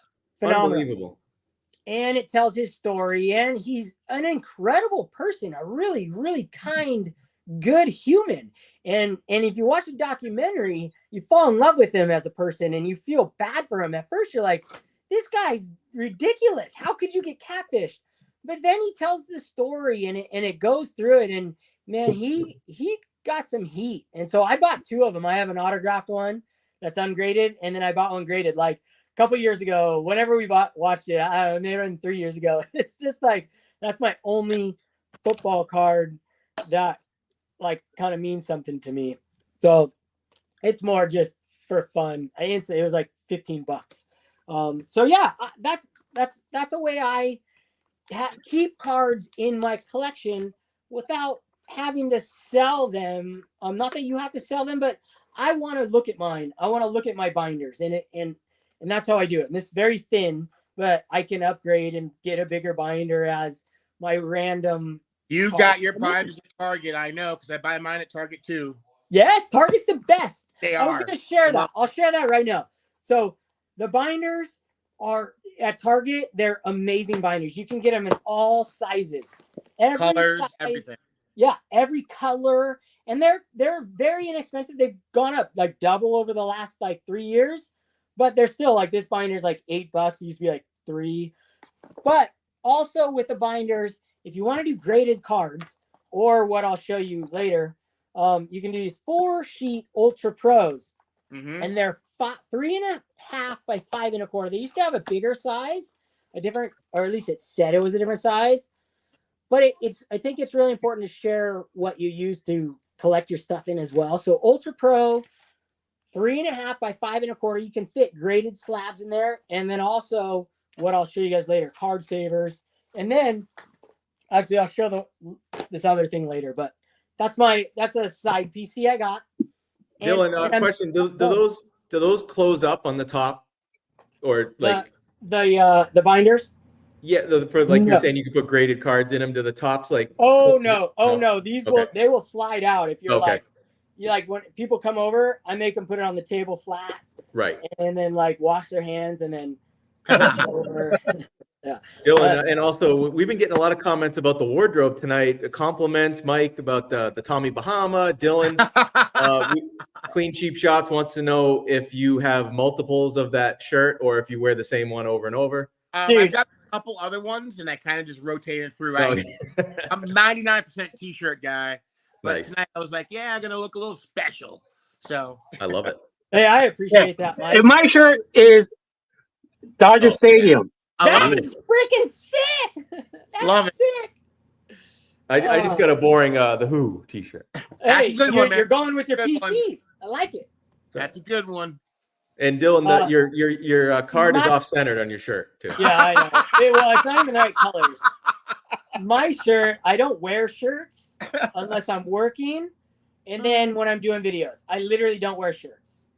Phenomenal. Unbelievable. And it tells his story, and he's an incredible person, a really, really kind, good human. And if you watch the documentary, you fall in love with him as a person, and you feel bad for him. At first, you're like, this guy's ridiculous. How could you get catfished? But then he tells the story, and it goes through it, and man, he got some heat. And so I bought 2 of them. I have an autographed one that's ungraded, and then I bought one graded. Like, couple years ago, whenever we watched it, I don't know, maybe 3 years ago. It's just like, that's my only football card that like kind of means something to me. So it's more just for fun. It was like $15. So yeah, that's a way I keep cards in my collection without having to sell them. Not that you have to sell them, but I want to look at mine. I want to look at my binders and that's how I do it. And this is very thin, but I can upgrade and get a bigger binder as my random. You got your binders at Target, I know, because I buy mine at Target too. Yes, Target's the best. They I are. was going to share that. I'll share that right now. So the binders are at Target. They're amazing binders. You can get them in all sizes. Colors, everything. Yeah, every color. And they're very inexpensive. They've gone up like double over the last like 3 years. But they're still like, this binder's like $8. It used to be like $3. But also with the binders, if you want to do graded cards, or what I'll show you later, you can do these 4-sheet Ultra Pros. Mm-hmm. And they're 3.5 by 5 1/4. They used to have a bigger size, or at least it said it was a different size. But I think it's really important to share what you use to collect your stuff in as well. So Ultra Pro, 3.5 by 5 1/4. You can fit graded slabs in there. And then also what I'll show you guys later, card savers. And then actually I'll show this other thing later, but that's a side PC I got. Dylan, question. Do those close up on the top, or like the binders? Yeah, for like you're saying you can put graded cards in them. Do the tops like? No. They will slide out if you're like when people come over, I make them put it on the table flat, right, and then like wash their hands and then come over. Yeah, Dylan, and also we've been getting a lot of comments about the wardrobe tonight. Compliments, Mike, about the Tommy Bahama. Dylan, Clean Cheap Shots wants to know if you have multiples of that shirt or if you wear the same one over and over. I've got a couple other ones, and I kind of just rotated through. I'm a 99% t-shirt guy, but tonight I was like, yeah, I'm gonna look a little special. So I love it. Hey, I appreciate that, Mike. And my shirt is Dodger Stadium. That is freaking sick. That's sick. I just got a boring The Who t-shirt. Hey, you're going with your PC. One. I like it. That's a good one. And Dylan, your card is off centered on your shirt too. Yeah, I know. It's not even the right colors. My shirt, I don't wear shirts unless I'm working, and then when I'm doing videos, I literally don't wear shirts.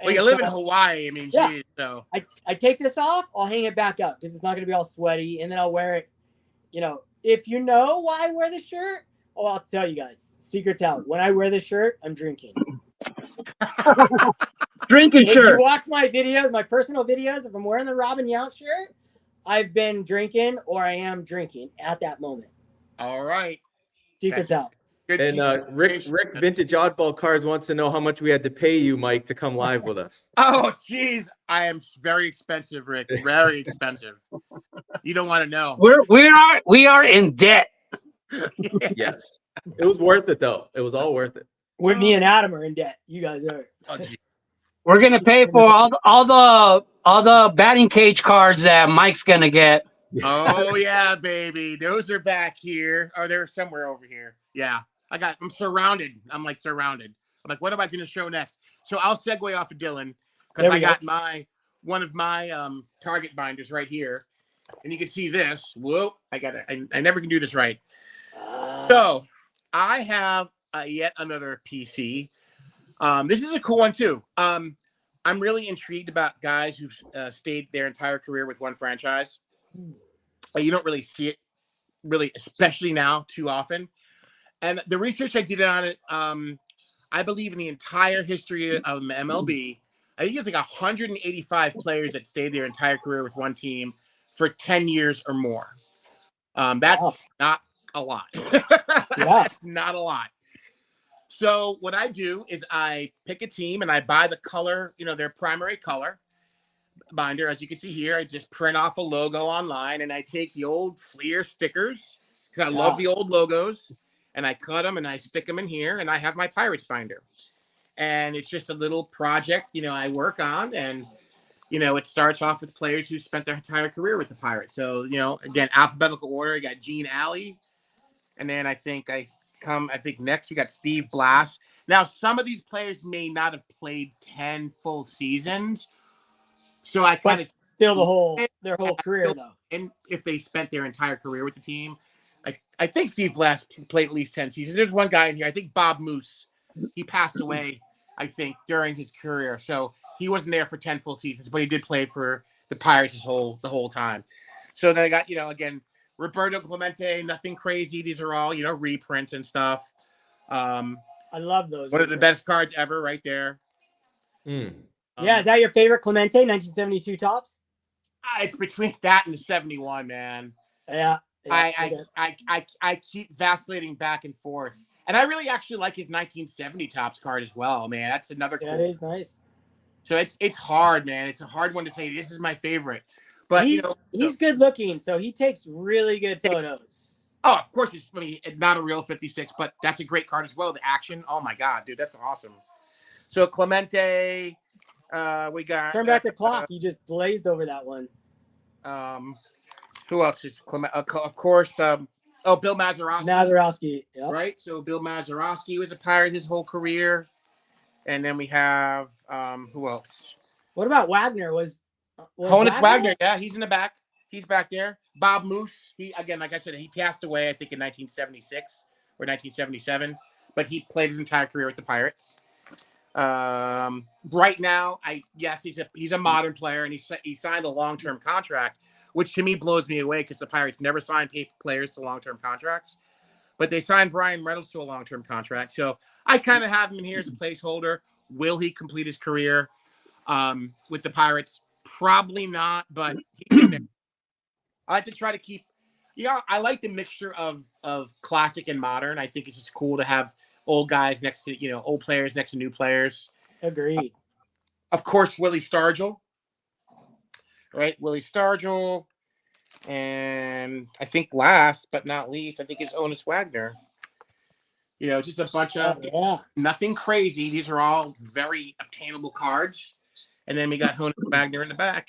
Well, you live in Hawaii. I mean, geez, so I take this off, I'll hang it back up because it's not going to be all sweaty, and then I'll wear it. You know, if you know why I wear the shirt, I'll tell you guys. Secret's out. When I wear this shirt, I'm drinking. Drinking shirt. If you watch my videos, my personal videos, if I'm wearing the Robin Yount shirt, I've been drinking or I am drinking at that moment. All right. Secret's out. And Rick Vintage Oddball Cards wants to know how much we had to pay you, Mike, to come live with us. Oh, geez. I am very expensive, Rick. Very expensive. You don't want to know. We are in debt. Yes. It was worth it, though. It was all worth it. Me and Adam are in debt. You guys are. Oh, we're gonna pay for all the batting cage cards that Mike's gonna get. Oh yeah, baby. Those are back here. Oh, they're somewhere over here. Yeah. I'm surrounded. I'm like surrounded. I'm like, what am I going to show next? So I'll segue off of Dylan because I got one of my Target binders right here. and you can see this. Whoa, I never can do this right. So I have yet another PC. This is a cool one too. I'm really intrigued about guys who've stayed their entire career with one franchise. You don't really see it, really, especially now, too often. And the research I did on it, I believe in the entire history of MLB, I think it's like 185 players that stayed their entire career with one team for 10 years or more. That's not a lot. That's not a lot. So what I do is I pick a team and I buy the color, their primary color binder. As you can see here, I just print off a logo online and I take the old Fleer stickers because I love the old logos, and I cut them and I stick them in here, and I have my Pirates binder. And it's just a little project, I work on, and it starts off with players who spent their entire career with the Pirates. So, again, alphabetical order, I got Gene Alley, and then I think next we got Steve Blass. Now, some of these players may not have played 10 full seasons, so I kind of still their whole career though. And if they spent their entire career with the team, I think Steve Blass played at least 10 seasons. There's one guy in here, I think Bob Moose. He passed away, I think, during his career, so he wasn't there for 10 full seasons, but he did play for the Pirates the whole time. So then I got, again, Roberto Clemente, nothing crazy. These are all, reprints and stuff. I love those. One of the best cards ever right there. Yeah, is that your favorite Clemente 1972 tops? It's between that and the 71, man. Yeah. I keep vacillating back and forth. And I really actually like his 1970 tops card as well, man. That's another cool. That is nice. So it's hard, man. It's a hard one to say this is my favorite. But he's good looking, so he takes really good photos. Oh, of course, it's not a real 56, but that's a great card as well. The action, oh my god, dude, that's awesome. So Clemente, we got turn back the clock. You just blazed over that one. Who else is Clement? Of course, Bill Mazeroski. Yep. Right. So Bill Mazeroski was a Pirate his whole career, and then we have who else? What about Wagner? Was Honus Wagner? Yeah, he's in the back. He's back there. Bob Moose. He, again, like I said, he passed away, I think, in 1976 or 1977, but he played his entire career with the Pirates. Right now, he's a modern player, and he signed a long-term contract, which to me blows me away because the Pirates never signed players to long-term contracts, but they signed Brian Reynolds to a long-term contract. So I kind of have him in here as a placeholder. Will he complete his career with the Pirates? Probably not, but I like to try to keep, I like the mixture of classic and modern. I think it's just cool to have old guys next to, old players next to new players. Agreed. Of course, Willie Stargell. Right? Willie Stargell. And I think last but not least, I think it's Honus Wagner. Just a bunch of nothing crazy. These are all very obtainable cards. And then we got Honus Wagner in the back.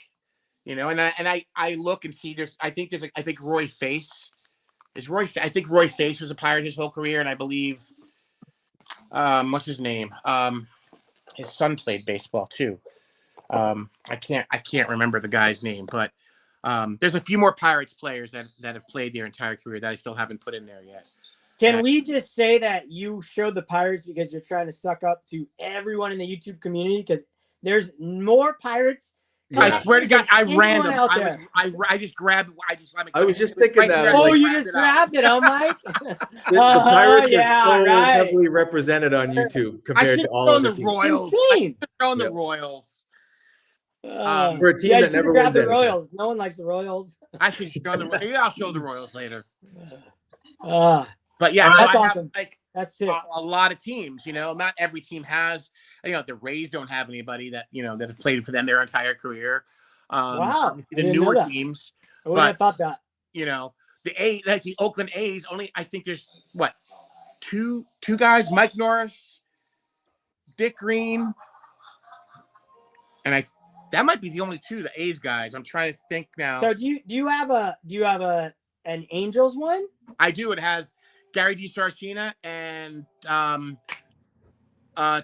And I look and see I think Roy Face. I think Roy Face was a Pirate his whole career, and I believe what's his name? His son played baseball too. I can't remember the guy's name, but there's a few more Pirates players that have played their entire career that I still haven't put in there yet. Can we just say that you showed the Pirates because you're trying to suck up to everyone in the YouTube community? Because there's more Pirates. I swear to God, I just grabbed. I was just thinking that. Oh, you just grabbed it, Mike. The Pirates are so heavily represented on YouTube compared to all of the Royals. Throwing the Royals. For a team that never wins the Royals. No one likes the Royals. I should show the. Maybe I'll show the Royals later. But yeah, that's I awesome. Have, that's it. A lot of teams. Not every team has. The Rays don't have anybody that that have played for them their entire career. Wow, the newer teams. I wouldn't have thought that. The Oakland A's. Only I think there's two guys: Mike Norris, Dick Green, and that might be the only two the A's guys. I'm trying to think now. So do you have an Angels one? I do. It has Gary DiSarcina and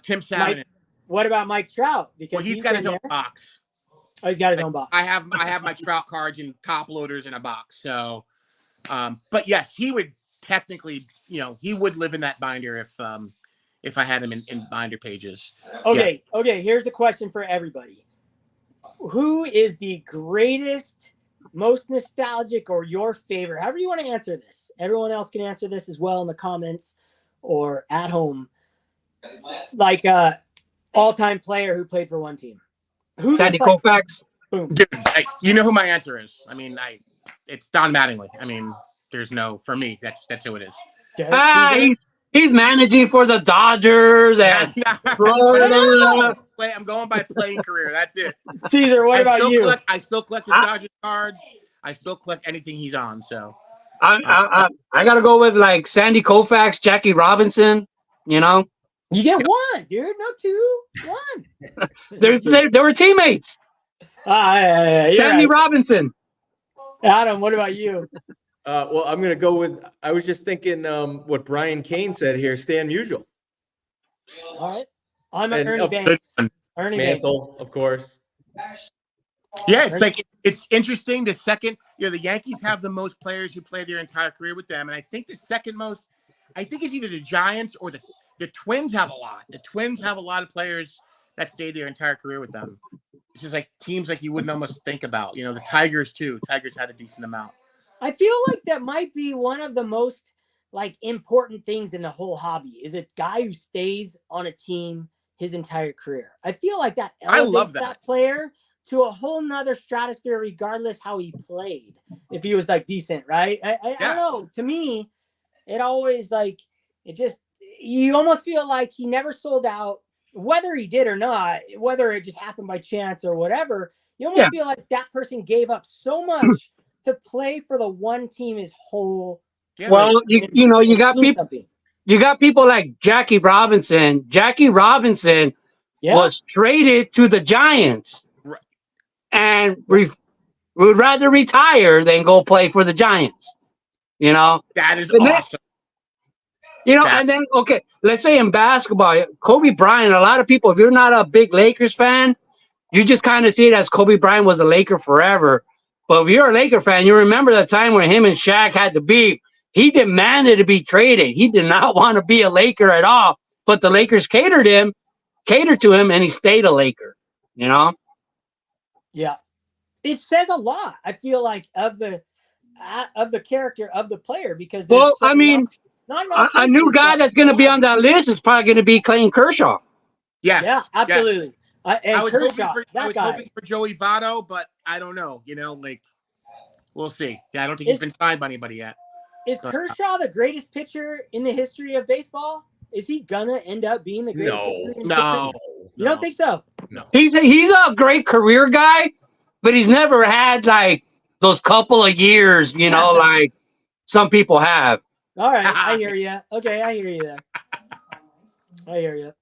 Tim Savin. What about Mike Trout? Because he's got his own box. Oh, he's got his own box. I have my Trout cards and top loaders in a box. So, but yes, he would technically, he would live in that binder if I had him in binder pages. Okay. Yeah. Okay. Here's the question for everybody. Who is the greatest, most nostalgic, or your favorite? However you want to answer this. Everyone else can answer this as well in the comments or at home. Like all-time player who played for one team. Who's Sandy Koufax? Boom. Dude, you know who my answer is. I mean, it's Don Mattingly. I mean, there's no, for me, that's who it is. Okay, he's managing for the Dodgers and Florida. I'm going by playing career. That's it. Caesar, what about you? I still collect his Dodgers cards. I still collect anything he's on. So I got to go with like Sandy Koufax, Jackie Robinson. You get one, dude. No two. One. they were teammates. Sandy Robinson. Adam, what about you? Well, I'm going to go with, I was just thinking what Brian Kane said here, Stan Musial. All right. I'm an Ernie Banks. Ernie Mantle, Banks. of course. Yeah, it's interesting. The second, the Yankees have the most players who play their entire career with them. And I think the second most, I think it's either the Giants or the Twins have a lot. The Twins have a lot of players that stay their entire career with them. It's just like teams like you wouldn't almost think about. The Tigers too. Tigers had a decent amount. I feel like that might be one of the most important things in the whole hobby is a guy who stays on a team his entire career. I feel like that elevates that player to a whole nother stratosphere regardless how he played. If he was decent, right? I don't know. To me, it always you almost feel like he never sold out, whether he did or not, whether it just happened by chance or whatever. You almost feel like that person gave up so much to play for the one team his whole. Well, you got people. You got people like Jackie Robinson. Jackie Robinson was traded to the Giants, and would rather retire than go play for the Giants. That is awesome. And then let's say in basketball, Kobe Bryant. A lot of people, if you're not a big Lakers fan, you just kind of see it as Kobe Bryant was a Laker forever. But if you're a Laker fan, you remember the time when him and Shaq had the beef. He demanded to be traded. He did not want to be a Laker at all. But the Lakers catered to him, and he stayed a Laker. Yeah. It says a lot, I feel like, of the character of the player because. Well, I mean, a new guy that's going to be on that list is probably going to be Clayton Kershaw. Yes. Yeah, absolutely. Yes. I was hoping for Joey Votto, but I don't know. We'll see. Yeah, I don't think he's been signed by anybody yet. Is Kershaw the greatest pitcher in the history of baseball? Is he gonna end up being the greatest pitcher in No. You don't think so? No. He's a great career guy, but he's never had those couple of years, like some people have. All right, I hear you. Okay, I hear you there. I hear you.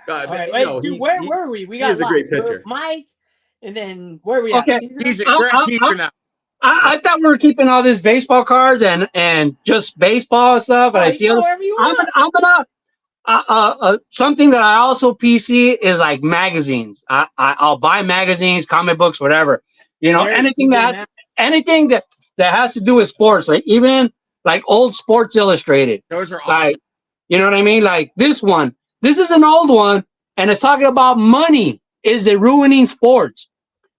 All right, wait, dude, where were we? We got he's a great pitcher. Mike, and then where are we at? He's a great pitcher now. I thought we were keeping all these baseball cards and just baseball stuff. And I see whatever you want. I'm gonna something that I also PC is like magazines. I'll buy magazines, comic books, whatever. Anything that has to do with sports, even old Sports Illustrated. Those are awesome. You know what I mean? Like this one. This is an old one, and it's talking about money. Is it ruining sports?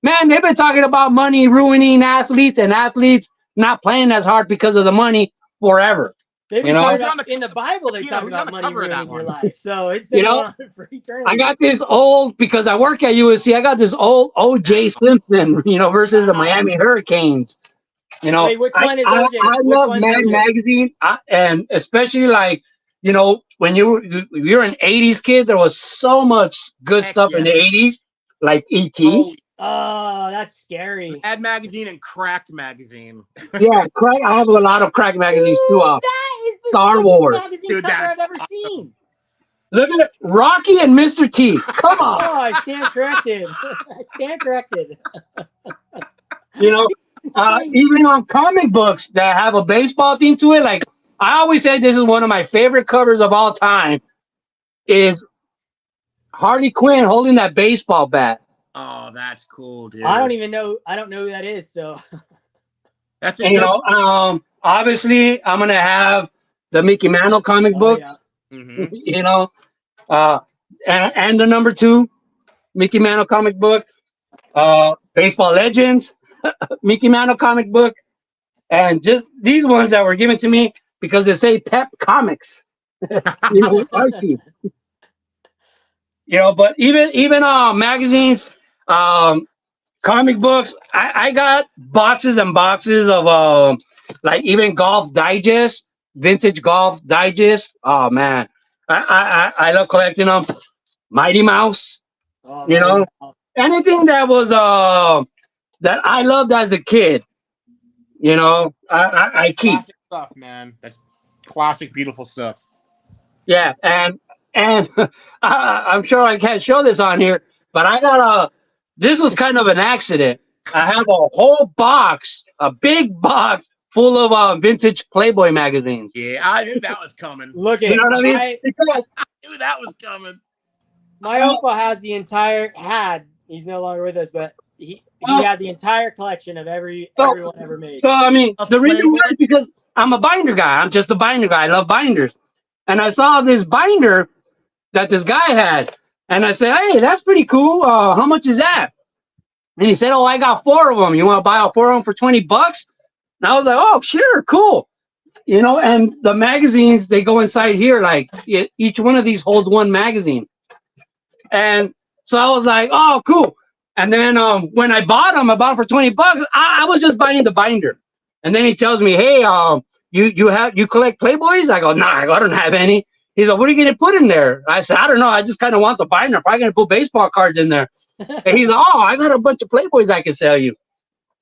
Man, they've been talking about money ruining athletes and athletes not playing as hard because of the money forever. They've been talking about, in the Bible, they talk about money ruining your life. So it's been on for eternity. I got this old, because I work at USC, I got this old O.J. Simpson, versus the Miami Hurricanes. Wait, which one is OJ? I love Mad Magazine, and especially when you're an 80s kid, there was so much good stuff in the 80s, like E.T. Oh, that's scary. Mad Magazine and Cracked Magazine. Yeah, Crack. I have a lot of Crack magazines too. That is the Star Wars magazine cover I've ever seen. Look at it, Rocky and Mr. T. Come on. Oh, I stand corrected. I stand corrected. Even on comic books that have a baseball theme to it, like I always say, this is one of my favorite covers of all time. Is Harley Quinn holding that baseball bat? Oh, that's cool, dude. I don't know who that is. So That's And, you know, obviously, I'm gonna have the Mickey Mantle comic book. yeah. hmm You know, and the number 2 Mickey Mantle comic book. Baseball Legends, Mickey Mantle comic book, and just these ones that were given to me because they say Pep Comics. You know, Archie. You know, but even magazines, comic books. I got boxes and boxes of like even Golf Digest, vintage Golf Digest. Oh man, I love collecting them. Mighty Mouse. Oh, You know, my. anything that was that I loved as a kid. You know, I keep. Classic stuff, man. That's classic, beautiful stuff. Yeah, and I'm sure I can't show this on here, but I got this was kind of an accident. I have a whole box, a big box full of vintage Playboy magazines. Yeah, I knew that was coming. Look You at know what I mean? my Because, I knew that was coming. uncle has the entire he's no longer with us, but he Well, had the entire collection of everyone ever made. so I mean, Of the reason why Playboy? is because I'm a binder guy. I'm just a binder guy. I love binders, and I saw this binder that this guy had, and I said, "Hey, that's pretty cool. How much is that?" And he said, "Oh, I got 4 of them. You want to buy all 4 of them for $20?" And I was like, "Oh, sure, cool." You know, and the magazines, they go inside here. Like each one of these holds 1 magazine. And so I was like, "Oh, cool." And then when I bought them for $20, I was just buying the binder. And then he tells me, "Hey, you collect Playboys?" I go, "Nah, I don't have any." He's like, "What are you gonna put in there?" I said, "I don't know. I just kind of want the binder. I'm probably gonna put baseball cards in there." And he's like, "Oh, I got a bunch of Playboys I can sell you."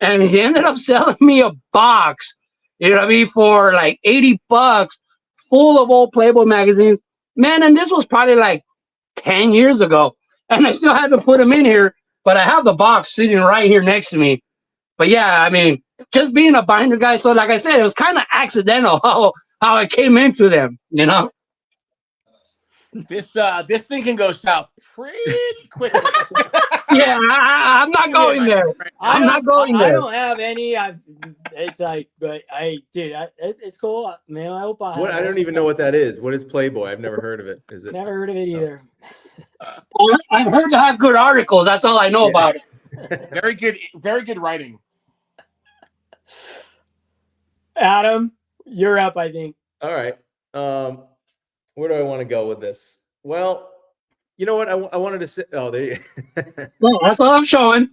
And he ended up selling me a box, you know what I mean, for like $80, full of old Playboy magazines. Man, and this was probably like 10 years ago. And I still haven't put them in here, but I have the box sitting right here next to me. But yeah, I mean, just being a binder guy. So like I said, it was kind of accidental how I came into them, you know? This thing can go south pretty quickly. Yeah, I'm not going there. I'm not going I there. don't have any. It's like, but it's cool, man. I hope What? I don't even know what that is. What is Playboy? I've never heard of it. Is it? Never heard of it either. I've heard to have good articles. That's all I know about it. Very good writing. Adam, you're up, I think. All right. Where do I want to go with this? Well, you know what? I wanted to say. Oh, there you. Well, that's all I'm showing.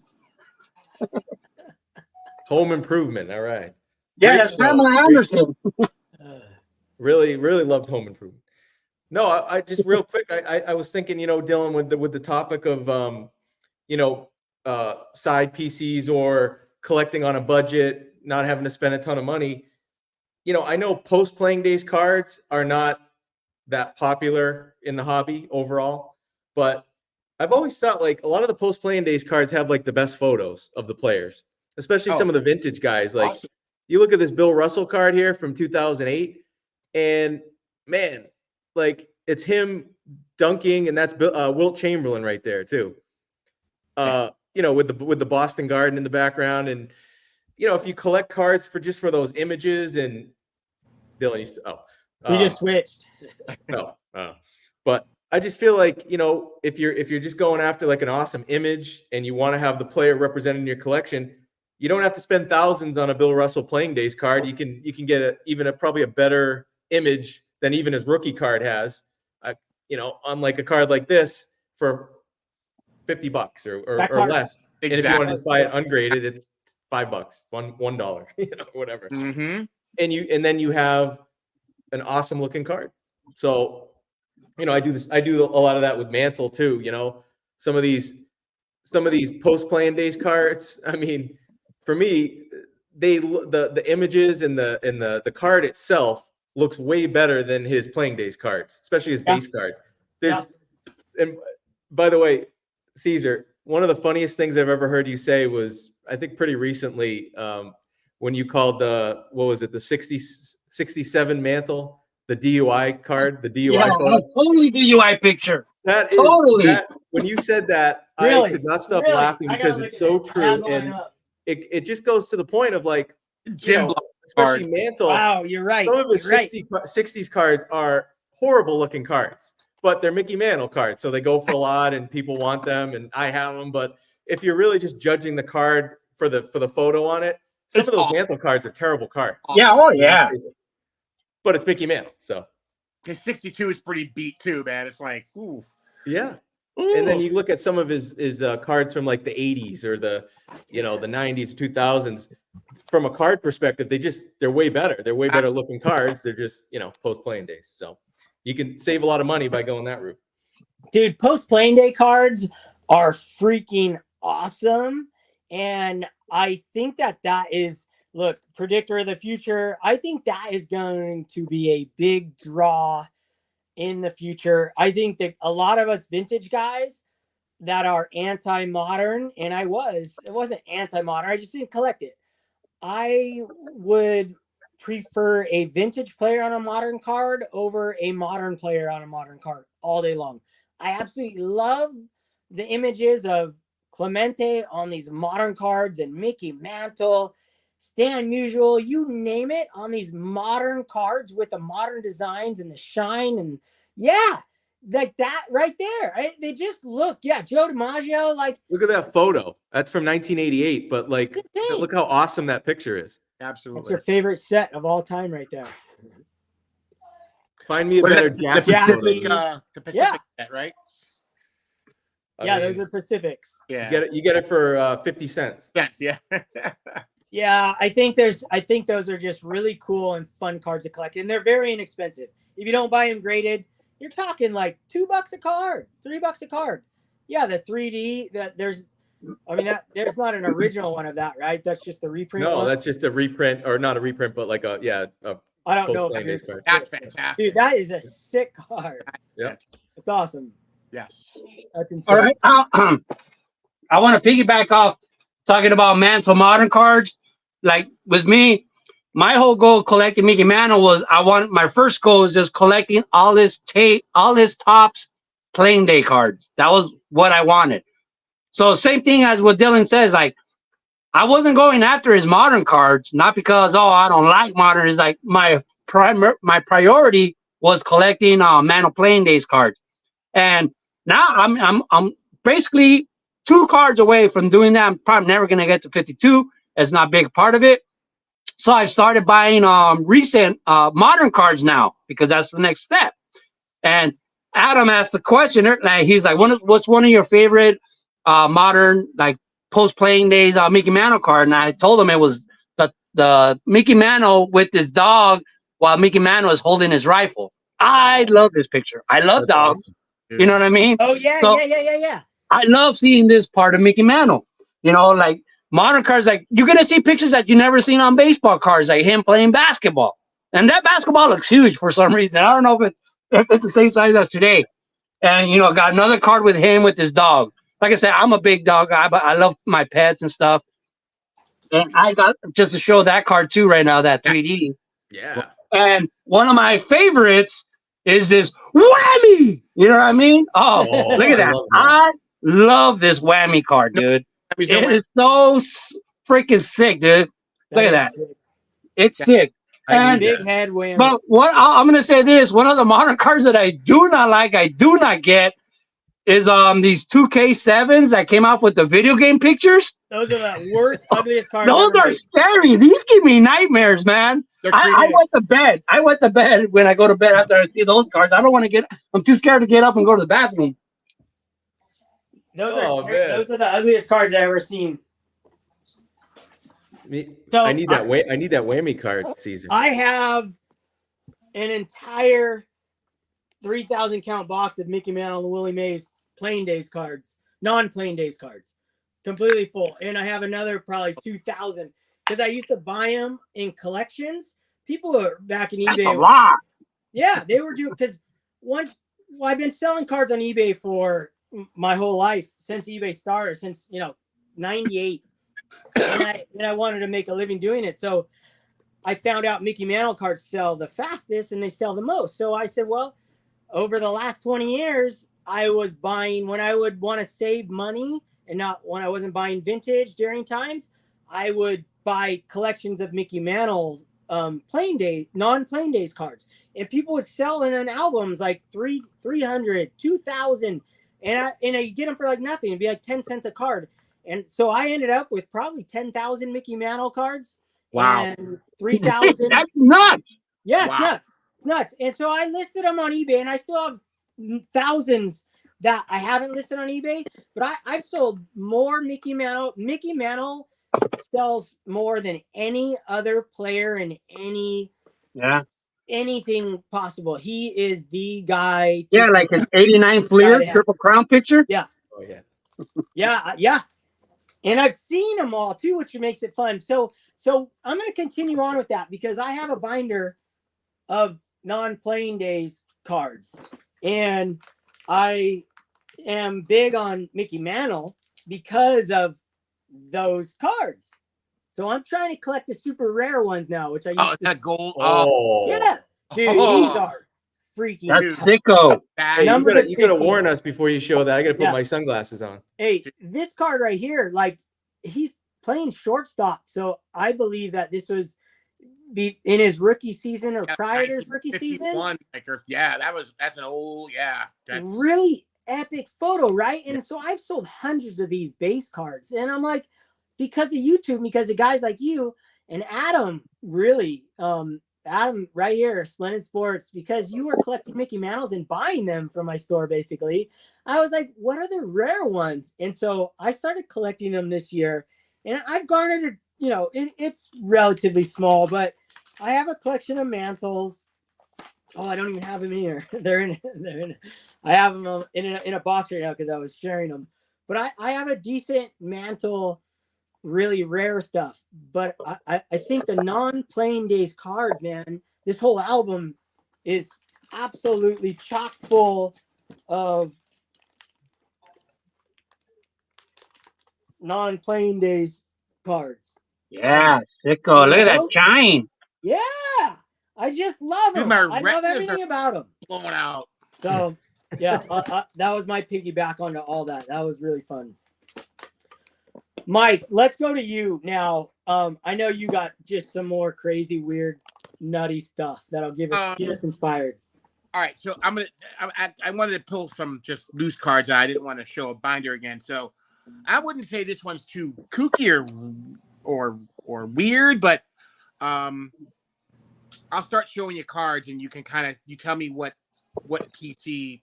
Home Improvement. All right. Yeah, Great that's show. Pamela Great Anderson. Really loved Home Improvement. No, I just real quick. I was thinking, you know, Dylan, with the topic of side PCs or collecting on a budget, not having to spend a ton of money. You know, I know post playing days cards are not that popular in the hobby overall, but I've always thought like a lot of the post playing days cards have like the best photos of the players, especially some of the vintage guys. Like Awesome. you look at this Bill Russell card here from 2008, and man, like it's him dunking, and that's Wilt Chamberlain right there too. You know, with the Boston Garden in the background, and you know, if you collect cards for those images, and Dylan used to, You just switched. no, but I just feel like, you know, if you're just going after like an awesome image and you want to have the player represented in your collection, you don't have to spend thousands on a Bill Russell playing days card. You can get probably a better image than even his rookie card has. You know, on like a card like this for $50 or less. Exactly. And if you want to just buy it ungraded, it's $5, $1, you know, whatever. Mm-hmm. And then you have an awesome looking card. So, you know, I do a lot of that with Mantle too. You know, some of these post playing days cards. I mean, for me, the images and the card itself looks way better than his playing days cards, especially his base cards. And by the way, Caesar, one of the funniest things I've ever heard you say was, I think pretty recently, when you called the 67 Mantle, the DUI card, the DUI photo. Totally DUI picture. That is Totally. when you said that, Really? I could not stop Really? laughing I gotta because look it's at so it. I have true, mine and up. it just goes to the point of like, you Gym know, block especially card. Mantle. Wow, you're right. Some of the You're right. 60s cards are horrible looking cards, but they're Mickey Mantle cards, so they go for a lot, and people want them, and I have them. But if you're really just judging the card for the photo on it, some It's of those awful. Mantle cards are terrible cards. Yeah, oh yeah. But it's Mickey Mantle, so His 62 is pretty beat too, man. It's like, ooh. yeah. And then you look at some of his cards from like the 80s or the 90s, 2000s. From a card perspective, they're way better. They're way better looking cards. They're just post playing days. So you can save a lot of money by going that route. Dude, post playing day cards are freaking awesome, and I think that is, look, predictor of the future. I think that is going to be a big draw in the future. I think that a lot of us vintage guys that are anti-modern, and it wasn't anti-modern, I just didn't collect it. I would prefer a vintage player on a modern card over a modern player on a modern card all day long. I absolutely love the images of Clemente on these modern cards and Mickey Mantle, Stan Musial, you name it, on these modern cards with the modern designs and the shine, and yeah, like that right there. They just look, yeah, Joe DiMaggio, like, look at that photo. That's from 1988, but like, look how awesome that picture is. Absolutely. That's your favorite set of all time right there. Find me a better Jackie photo. The Pacific set, right? Yeah, those are Pacifics. Yeah. You get it for 50 cents. Thanks, yeah. Yeah, I think those are just really cool and fun cards to collect, and they're very inexpensive. If you don't buy them graded, you're talking like $2 a card, $3 a card. Yeah, the 3D there's not an original one of that, right? That's just the reprint. No, one? that's just a reprint, or not a reprint, but like a I don't know. card. That's fantastic. Dude, that is a sick card. Yeah, it's awesome. Yes. That's insane. All right. I want to piggyback off talking about Mantle modern cards. Like with me, my whole goal collecting Mickey Mantle was my first goal was just collecting all his Topps playing day cards. That was what I wanted. So same thing as what Dylan says, like I wasn't going after his modern cards, not because I don't like modern. It's like my priority was collecting Mantle playing days cards. And now I'm basically 2 cards away from doing that. I'm probably never gonna get to 52. It's not a big part of it. So I started buying recent modern cards now because that's the next step. And Adam asked the question, like he's like, what's one of your favorite modern like post playing days Mickey Mantle card? And I told him it was the Mickey Mantle with his dog while Mickey Mantle is holding his rifle. I love this picture. I love dogs. Awesome. You know what I mean? Oh yeah, so, yeah. I love seeing this part of Mickey Mantle. Like modern cards, like you're gonna see pictures that you never seen on baseball cards, like him playing basketball. And that basketball looks huge for some reason. I don't know if it's the same size as today. And got another card with him with his dog. Like I said, I'm a big dog guy, but I love my pets and stuff. And I got just to show that card too right now, that 3D. Yeah. And one of my favorites is this whammy. You know what I mean? Oh, look at that. I love this whammy card, dude. It is so freaking sick, dude. Look at that. Sick. It's sick. And big head whammy. But what I'm gonna say this: one of the modern cards that I do not like, I do not get, is these 2K7s that came out with the video game pictures. Those are the worst, ugliest cards. Those are scary. These give me nightmares, man. I went to bed. I went to bed when I go to bed after I see those cards. I don't want to get. I'm too scared to get up and go to the bathroom. Those are the ugliest cards I've ever seen. So I need that whammy card, Caesar. I have an entire 3,000 count box of Mickey Mantle and Willie Mays playing days cards, non-playing days cards, completely full. And I have another probably 2,000 because I used to buy them in collections. People were back in eBay. That's a lot. Yeah, they were doing because I've been selling cards on eBay for my whole life since eBay started, since 98. And I wanted to make a living doing it. So I found out Mickey Mantle cards sell the fastest and they sell the most. So I said, well, over the last 20 years, I was buying when I would want to save money and not when I wasn't buying vintage during times, I would buy collections of Mickey Mantle's non-playing days cards. And people would sell in albums like 300, 2,000, and you get them for like nothing. It'd be like 10 cents a card. And so I ended up with probably 10,000 Mickey Mantle cards. Wow. And 3,000. That's nuts. Yeah, Wow. it's nuts. It's nuts. And so I listed them on eBay, and I still have thousands that I haven't listed on eBay, but I've sold more Mickey Mantle. Mickey Mantle sells more than any other player in anything possible. He is the guy. Yeah, like his 89 Fleer Triple Crown picture. Yeah. Oh yeah. Yeah. And I've seen them all too, which makes it fun. So I'm going to continue on with that because I have a binder of non-playing days cards, and I am big on Mickey Mantle because of those cards. So I'm trying to collect the super rare ones now, which I used to. That gold. Yeah, dude, these are freaking. That's sicko. Hey, you gotta warn us before you show that. I gotta put my sunglasses on. Hey, this card right here, like he's playing shortstop, so I believe that this was in his rookie season or prior to his rookie season. Yeah, that's an old, that's really epic photo, right? And so I've sold hundreds of these base cards, and I'm like, because of YouTube, because of guys like you and Adam, really, Adam right here, Splendid Sports, because you were collecting Mickey Mantles and buying them from my store, basically. I was like, what are the rare ones? And so I started collecting them this year, and I've garnered, it's relatively small, but I have a collection of mantles. Oh, I don't even have them in here. I have them in a box right now because I was sharing them. But I have a decent mantle, really rare stuff. But I think the non-playing days cards, man, this whole album is absolutely chock full of non-playing days cards. Yeah, sicko. Look at that shine. Yeah. I just love them. I love everything about them. Blowing out. So, yeah, that was my piggyback onto all that. That was really fun. Mike, let's go to you now. I know you got just some more crazy, weird, nutty stuff that'll get us inspired. All right, so I wanted to pull some just loose cards. I didn't want to show a binder again, so I wouldn't say this one's too kooky or weird, but I'll start showing you cards, and you can you tell me what PC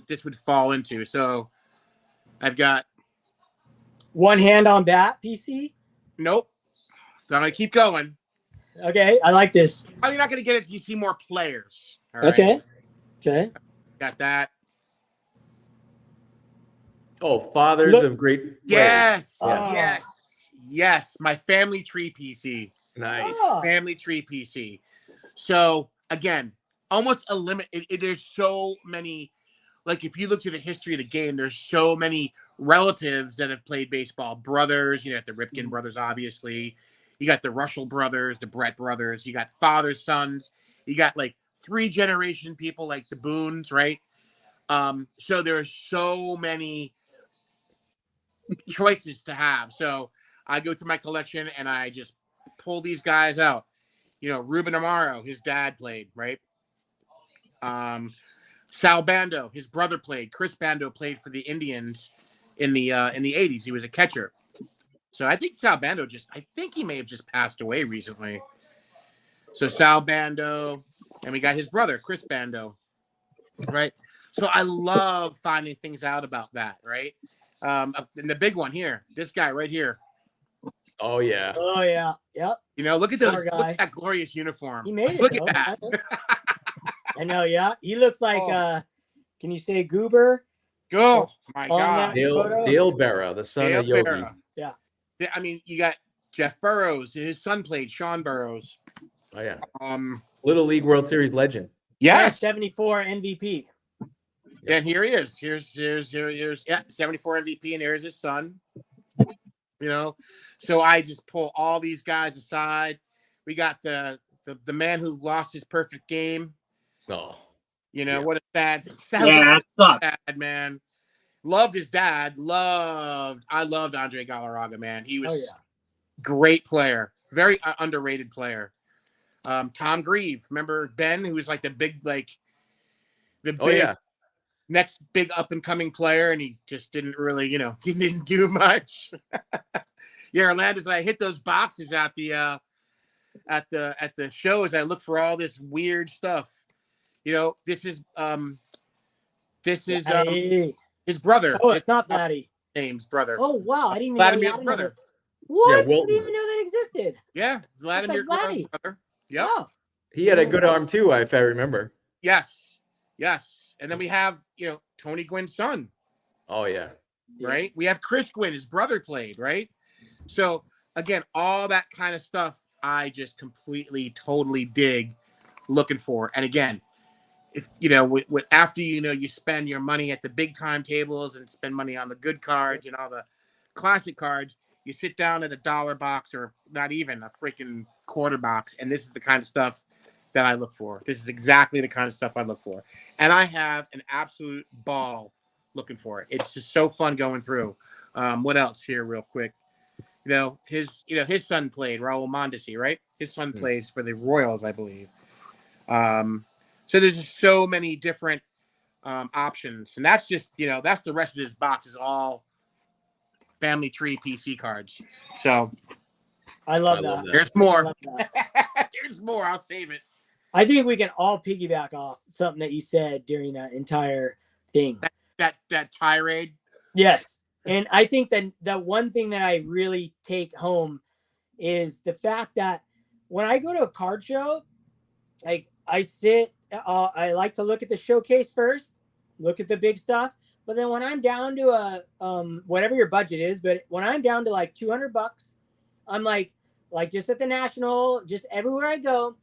this would fall into. So I've got one hand on bat PC. Nope. So I'm gonna keep going. Okay, I like this. You're not gonna get it till you see more players. All right? Okay. Got that. Oh, fathers of great players. Yes. My family tree PC. Nice. Family tree PC. So again, almost a limit. There's so many. Like if you look through the history of the game, there's so many relatives that have played baseball. Brothers, the Ripken brothers, obviously. You got the Russell brothers, the Brett brothers. You got fathers, sons. You got like 3-generation people like the Boones, right? So there's so many choices to have. So I go through my collection and I just pull these guys out. Ruben Amaro, his dad played, right? Sal Bando, his brother played. Chris Bando played for the Indians in the 80s. He was a catcher. So I think Sal Bando he may have just passed away recently. So Sal Bando, and we got his brother, Chris Bando, right? So I love finding things out about that, right? And the big one here, this guy right here. Oh yeah. Yep. Look at look at that glorious uniform. He made it. Look at that. I know, yeah. He looks like can you say Goober? Oh my God. Dale Berra, the son of Yogi. Berra. Yeah. I mean, you got Jeff Burrows. His son played Sean Burrows. Oh yeah. Little League World Series legend. Yes. 74 MVP. And here he is. Here's 74 MVP, and here's his son. So I just pull all these guys aside. We got the man who lost his perfect game. Oh. You know, Yeah. what a sad Yeah, it sucked. sad man. Loved his dad. I loved Andre Galarraga, man. He was Oh yeah. great player. Very underrated player. Tom Grieve. Remember Ben, who was like the big, Oh yeah. next big up and coming player, and he just didn't really, he didn't do much. Yeah, Orlando's. I hit those boxes at the shows. I look for all this weird stuff. This is Hey. his brother. Oh, His it's not Vladdy. name's brother. Oh wow, I didn't even Vladimir's know he had brother. another. What? I Wilton. didn't even know that existed. Yeah, Vladimir like Guerrero's Vladdy. brother. Yep. Oh. He had a good arm too, if I remember. Yes. And then we have, Tony Gwynn's son, Oh yeah. right? We have Chris Gwynn, his brother played, right? So again, all that kind of stuff I just completely, totally dig looking for. And again, if after you spend your money at the big time tables and spend money on the good cards and all the classic cards, you sit down at a $1 box or not even a freaking quarter box, and this is the kind of stuff that I look for. This is exactly the kind of stuff I look for, and I have an absolute ball looking for it. It's just so fun going through. What else here, real quick? His son played Raul Mondesi, right? His son plays for the Royals, I believe. So there's just so many different options, and that's just that's the rest of this box is all family tree PC cards. So I love that. there's more. I love that. There's more. I'll save it. I think we can all piggyback off something that you said during that entire thing. That tirade. Yes. And I think that the one thing that I really take home is the fact that when I go to a card show, like I sit, I like to look at the showcase first, look at the big stuff. But then when I'm down to whatever your budget is, but when I'm down to like $200, I'm like just at the National, just everywhere I go,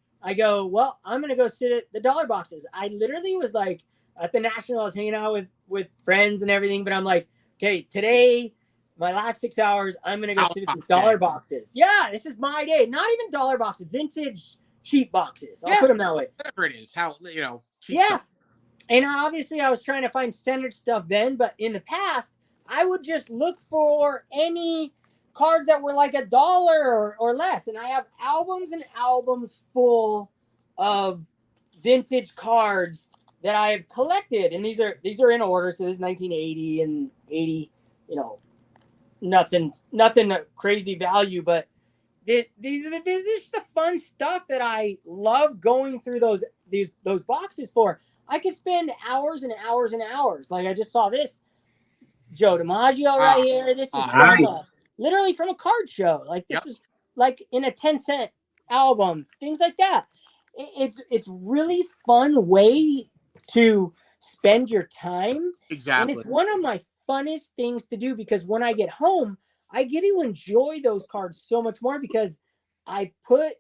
well, I'm going to go sit at the dollar boxes. I literally was like at the National, I was hanging out with friends and everything, but I'm like, okay, today, my last 6 hours, I'm going to go sit at these dollar boxes. Yeah, this is my day. Not even dollar boxes, vintage cheap boxes. I'll put them that way. Whatever it is, cheap Yeah. stuff. And obviously I was trying to find standard stuff then, but in the past, I would just look for any cards that were like $1 or less. And I have albums and albums full of vintage cards that I have collected. And these are in order. So this is 1980 and 80, nothing crazy value, but this is the fun stuff that I love going through those boxes for. I could spend hours and hours and hours. Like I just saw this Joe DiMaggio right here. This is literally from a card show. Like this is like in a 10-cent album, things like that. It's really fun way to spend your time. Exactly. And it's one of my funnest things to do because when I get home, I get to enjoy those cards so much more because I put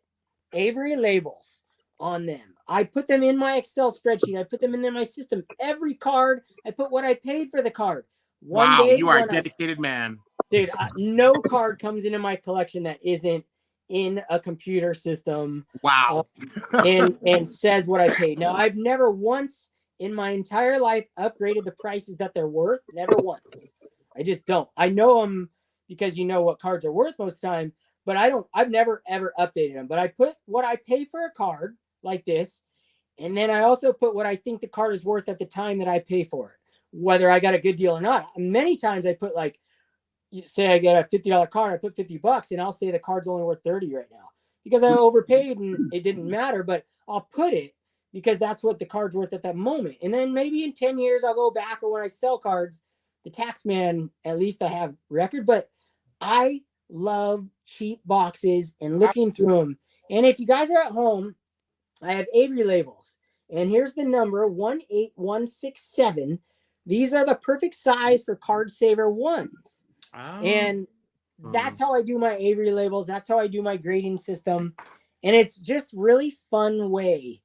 Avery labels on them. I put them in my Excel spreadsheet. I put them in my system. Every card, I put what I paid for the card. Wow, you are a dedicated man. Dude, no card comes into my collection that isn't in a computer system. Wow. And says what I paid. Now, I've never once in my entire life upgraded the prices that they're worth. Never once. I just don't. I know them because you know what cards are worth most of the time, but I've never ever updated them. But I put what I pay for a card like this, and then I also put what I think the card is worth at the time that I pay for it, whether I got a good deal or not. Many times I put like, say I get a $50 card, I put $50 and I'll say the card's only worth 30 right now because I overpaid and it didn't matter, but I'll put it because that's what the card's worth at that moment. And then maybe in 10 years, I'll go back, or when I sell cards, the tax man, at least I have record, but I love cheap boxes and looking through them. And if you guys are at home, I have Avery labels, and here's the number 18167. These are the perfect size for Card Saver ones. Oh. And that's how I do my Avery labels. That's how I do my grading system. And it's just really fun way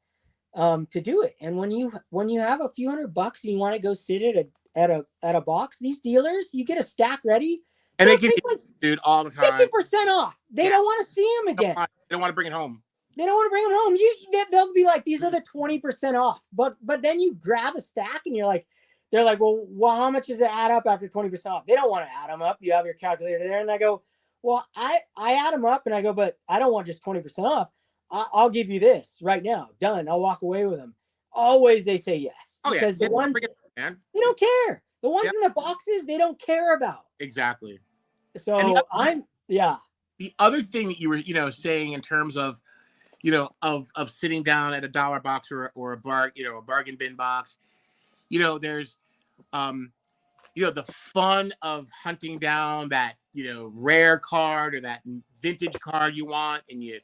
to do it. And when you have a few $100 and you want to go sit at a box, these dealers, you get a stack ready. And they give you, dude, all the time. 50% off. They don't want to see them again. They don't want to bring it home. They don't want to bring them home. They'll be like, these are the 20% off. But then you grab a stack and they're like, well, how much does it add up after 20% off? They don't want to add them up. You have your calculator there. And I go, well, I add them up and I go, but I don't want just 20% off. I'll give you this right now. Done. I'll walk away with them. Always they say yes. Oh, because yeah. the ones, Man. they don't care. The ones in the boxes, they don't care about. Exactly. So The other thing that you were, saying in terms of, of sitting down at a dollar box or a bargain bin box, there's, the fun of hunting down that, rare card or that vintage card you want, and you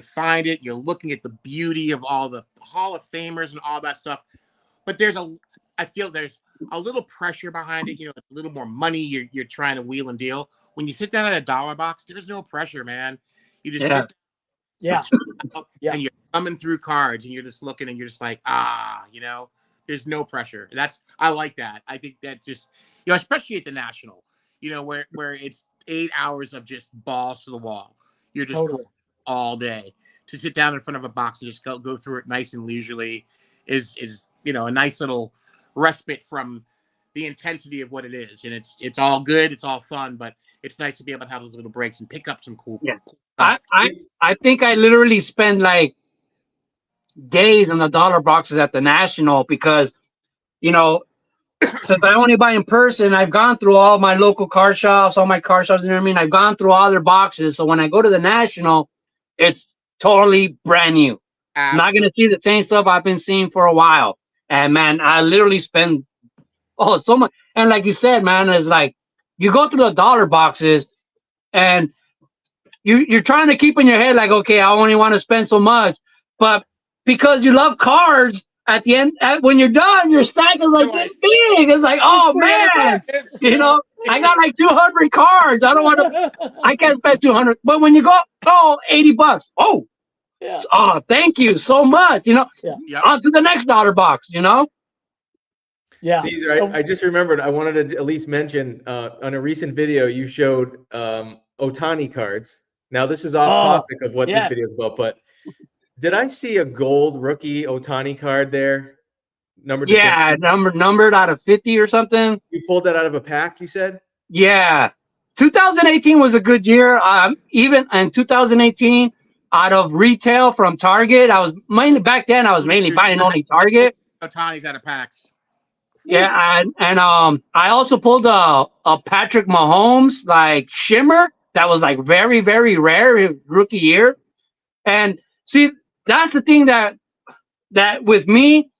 find it, you're looking at the beauty of all the Hall of Famers and all that stuff. But I feel there's a little pressure behind it, it's a little more money you're trying to wheel and deal. When you sit down at a dollar box, there's no pressure, man. You just sit down, and you're thumbing through cards and you're just looking and you're just like, there's no pressure. I like that. I think that just, especially at the National, where it's 8 hours of just balls to the wall. You're just going all day. To sit down in front of a box and just go through it nice and leisurely is a nice little respite from the intensity of what it is. And it's all good, it's all fun, but it's nice to be able to have those little breaks and pick up some cool stuff. I think I literally spend like days on the dollar boxes at the National because, since I only buy in person, I've gone through all my local car shops, all my car shops, you know what I mean? I've gone through all their boxes. So when I go to the National, it's totally brand new. I'm not going to see the same stuff I've been seeing for a while. And man, I literally spend so much. And like you said, man, it's like you go through the dollar boxes and you're trying to keep in your head like, okay, I only want to spend so much. But because you love cards, at the end, when you're done, your stack is like this big. It's like, oh man, I got like 200 cards. I can't spend 200. But when you go, $80. Oh, thank you so much. On to the next dollar box. Yeah. Caesar, I just remembered. I wanted to at least mention on a recent video you showed Ohtani cards. Now this is off topic of what this video is about, but did I see a gold rookie Ohtani card there? Numbered out of 50 or something. You pulled that out of a pack, you said? Yeah. 2018 was a good year. Even in 2018, out of retail from Target, I was mainly buying only Target. Ohtani's out of packs. Yeah, and I also pulled a Patrick Mahomes like shimmer that was like very, very rare rookie year. And see, that's the thing that with me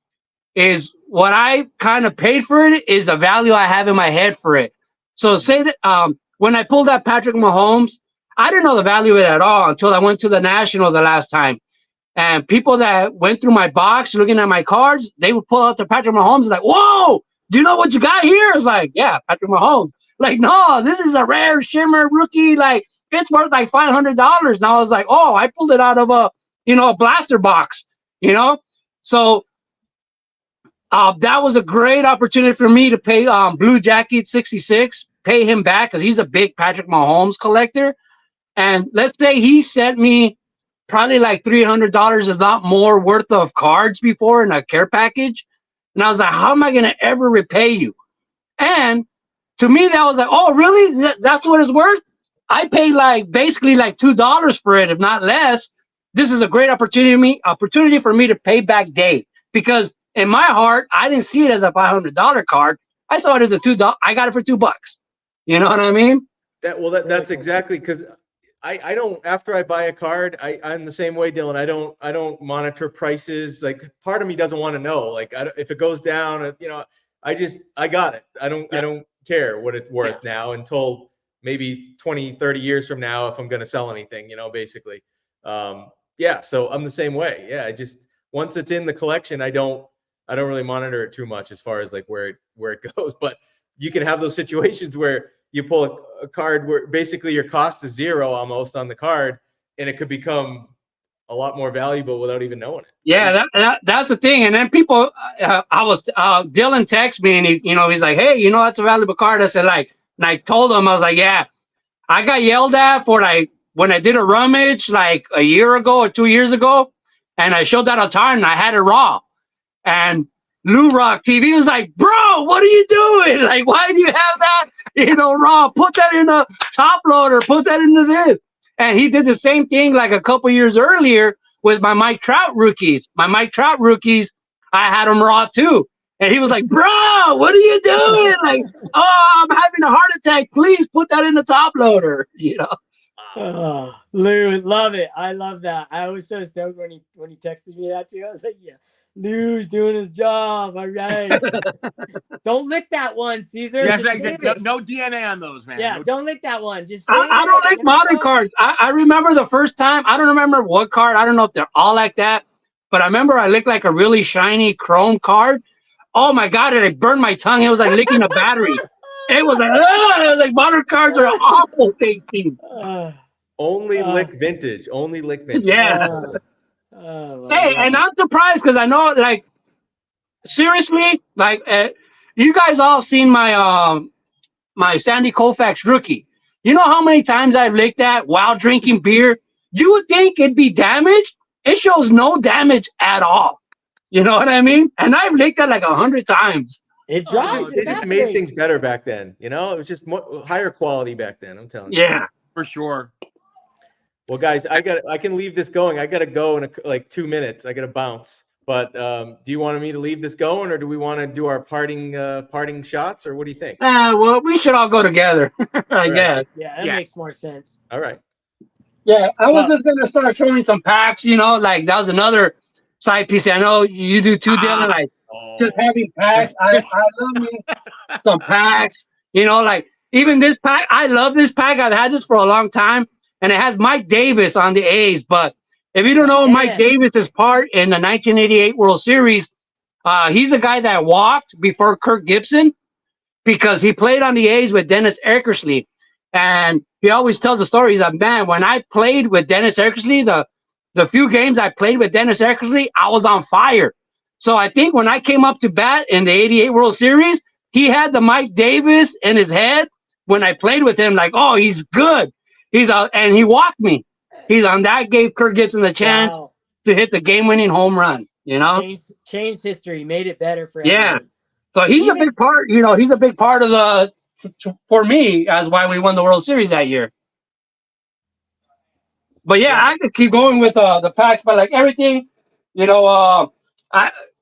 is what I kind of paid for it is the value I have in my head for it. So say that when I pulled that Patrick Mahomes, I didn't know the value of it at all until I went to the National the last time. And people that went through my box looking at my cards, they would pull out the Patrick Mahomes like, whoa, do you know what you got here? It's like, yeah, Patrick Mahomes. Like, no, this is a rare shimmer rookie. Like, it's worth like $500. And I was like, oh, I pulled it out of a blaster box, So that was a great opportunity for me to pay Blue Jacket 66, pay him back because he's a big Patrick Mahomes collector. And let's say he sent me probably like $300, if not more, worth of cards before in a care package. And I was like, how am I going to ever repay you? And to me, that was like, oh, really? That's what it's worth? I paid like basically like $2 for it, if not less. This is a great opportunity for me to pay back Dave, because in my heart, I didn't see it as a $500 card. I saw it as a $2. I got it for $2. You know what I mean? That's exactly, because I don't, after I buy a card, I'm the same way, Dylan. I don't monitor prices. Like, part of me doesn't want to know. Like, if it goes down, I got it. I don't care what it's worth now until maybe 20, 30 years from now, if I'm going to sell anything, basically. So I'm the same way. Yeah. Once it's in the collection, I don't really monitor it too much as far as like where it goes. But you can have those situations where you pull a card where basically your cost is zero almost on the card, and it could become a lot more valuable without even knowing it. Yeah, that's the thing. And then people, Dylan texted me and he's like, hey, that's a valuable card. I said, like, and I told him, I was like, yeah, I got yelled at for like when I did a rummage like a year ago or 2 years ago, and I showed that on time, and I had it raw. And Lou Rock TV was like, "Bro, what are you doing? Like, why do you have that, raw? Put that in a top loader. Put that into this." And he did the same thing like a couple years earlier with my Mike Trout rookies. My Mike Trout rookies, I had them raw too. And he was like, "Bro, what are you doing? Like, oh, I'm having a heart attack. Please put that in the top loader." Oh, Lou, love it. I love that. I was so stoked when he texted me that too. I was like, yeah, Lou's doing his job. All right. Don't lick that one, Caesar. Yes, Just exactly. save it. No DNA on those, man. Yeah, No- don't lick that one. Just save I it. don't like modern cards. I remember the first time. I don't remember what card. I don't know if they're all like that. But I remember I licked like a really shiny chrome card. Oh my God, it burned my tongue. It was like licking a battery. It was like modern cards are awful tasting. Only lick vintage. Only lick vintage. Yeah. Oh, Hey, and I'm surprised because I know, like, seriously, like, you guys all seen my my Sandy Koufax rookie. You know how many times I've licked that while drinking beer? You would think it'd be damaged. It shows no damage at all. You know what I mean? And I've licked that like 100 times. it dries. They just made things better back then. It was just higher quality back then. I'm telling you. Yeah. for sure. Well, guys, I can leave this going. I got to go in like 2 minutes. I got to bounce. But do you want me to leave this going, or do we want to do our parting shots, or what do you think? Well, we should all go together. I guess. Yeah, that Yeah. makes more sense. All right. Yeah, I was just gonna start showing some packs. Like that was another side piece. I know you do too, Dylan. Like just having packs. I love me some packs. Like even this pack. I love this pack. I've had this for a long time, and it has Mike Davis on the A's. But if you don't know Mike Davis's part in the 1988 World Series, he's a guy that walked before Kirk Gibson because he played on the A's with Dennis Eckersley. And he always tells the story. He's like, man, when I played with Dennis Eckersley, the few games I played with Dennis Eckersley, I was on fire. So I think when I came up to bat in the 88 World Series, he had the Mike Davis in his head when I played with him, like, oh, he's good. He's out, and he walked me. That gave Kirk Gibson the chance to hit the game-winning home run, Changed history, made it better for Yeah. everyone. So he's a big part, he's a big part of for me, as why we won the World Series that year. But yeah, I could keep going with the packs, but like everything,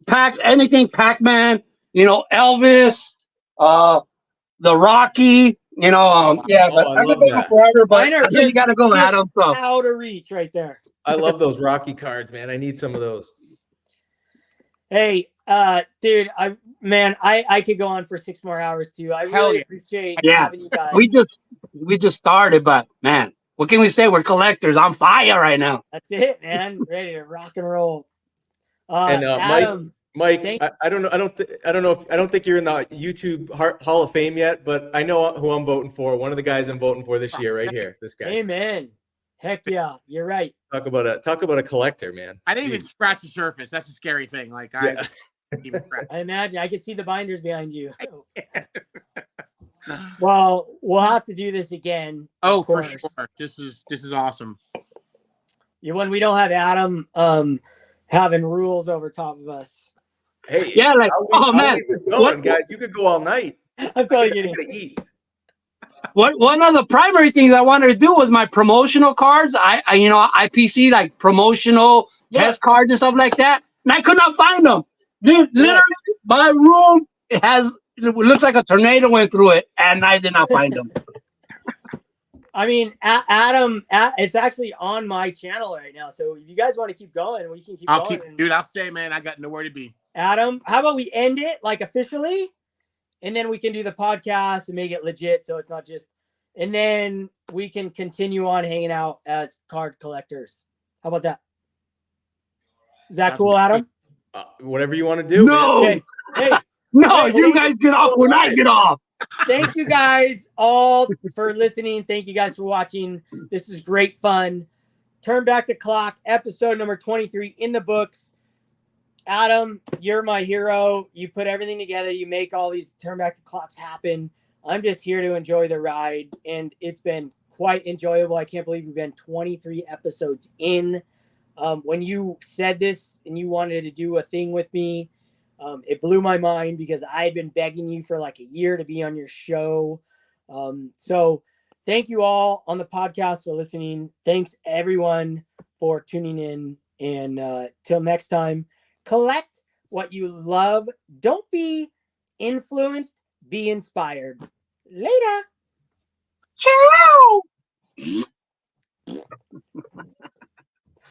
packs, anything, Pac-Man, Elvis, the Rocky, but I could go forever, but Mine are I think you got to go, Adam. So out of reach right there. I love those Rocky cards, man. I need some of those. Hey, dude, I could go on for 6 more hours too. I really appreciate having you guys. we just started, but man, what can we say? We're collectors on fire right now. That's it, man. Ready to rock and roll. And Adam, Mike, I don't know. I don't think you're in the YouTube Hall of Fame yet, but I know who I'm voting for. One of the guys I'm voting for this year, right here. This guy. Amen. Heck yeah, you're right. Talk about a collector, man. I didn't even scratch the surface. That's a scary thing. Like I imagine I can see the binders behind you. Well, we'll have to do this again. Oh, for sure. This is awesome. When we don't have Adam having rules over top of us. Hey, yeah, like I'll leave this going, guys. You could go all night. I'm totally kidding. To eat. One of the primary things I wanted to do was my promotional cards. I IPC like promotional test cards and stuff like that, and I could not find them. Dude, literally, my room it looks like a tornado went through it, and I did not find them. I mean, Adam, it's actually on my channel right now. So if you guys want to keep going, we can keep going. Dude, I'll stay, man. I got nowhere to be. Adam, how about we end it like officially? And then we can do the podcast and make it legit. So it's not just, and then we can continue on hanging out as card collectors. How about that? Is that cool, Adam? Whatever you want to do. No. Okay. Hey, no, you guys get off when I get off. Thank you guys all for listening. Thank you guys for watching. This is great fun. Turn Back the Clock, episode number 23 in the books. Adam, you're my hero. You put everything together. You make all these Turn Back the Clocks happen. I'm just here to enjoy the ride, and it's been quite enjoyable. I can't believe we've been 23 episodes in. When you said this and you wanted to do a thing with me, it blew my mind because I had been begging you for like a year to be on your show. So thank you all on the podcast for listening. Thanks everyone for tuning in. And till next time, collect what you love. Don't be influenced, be inspired. Later. Ciao.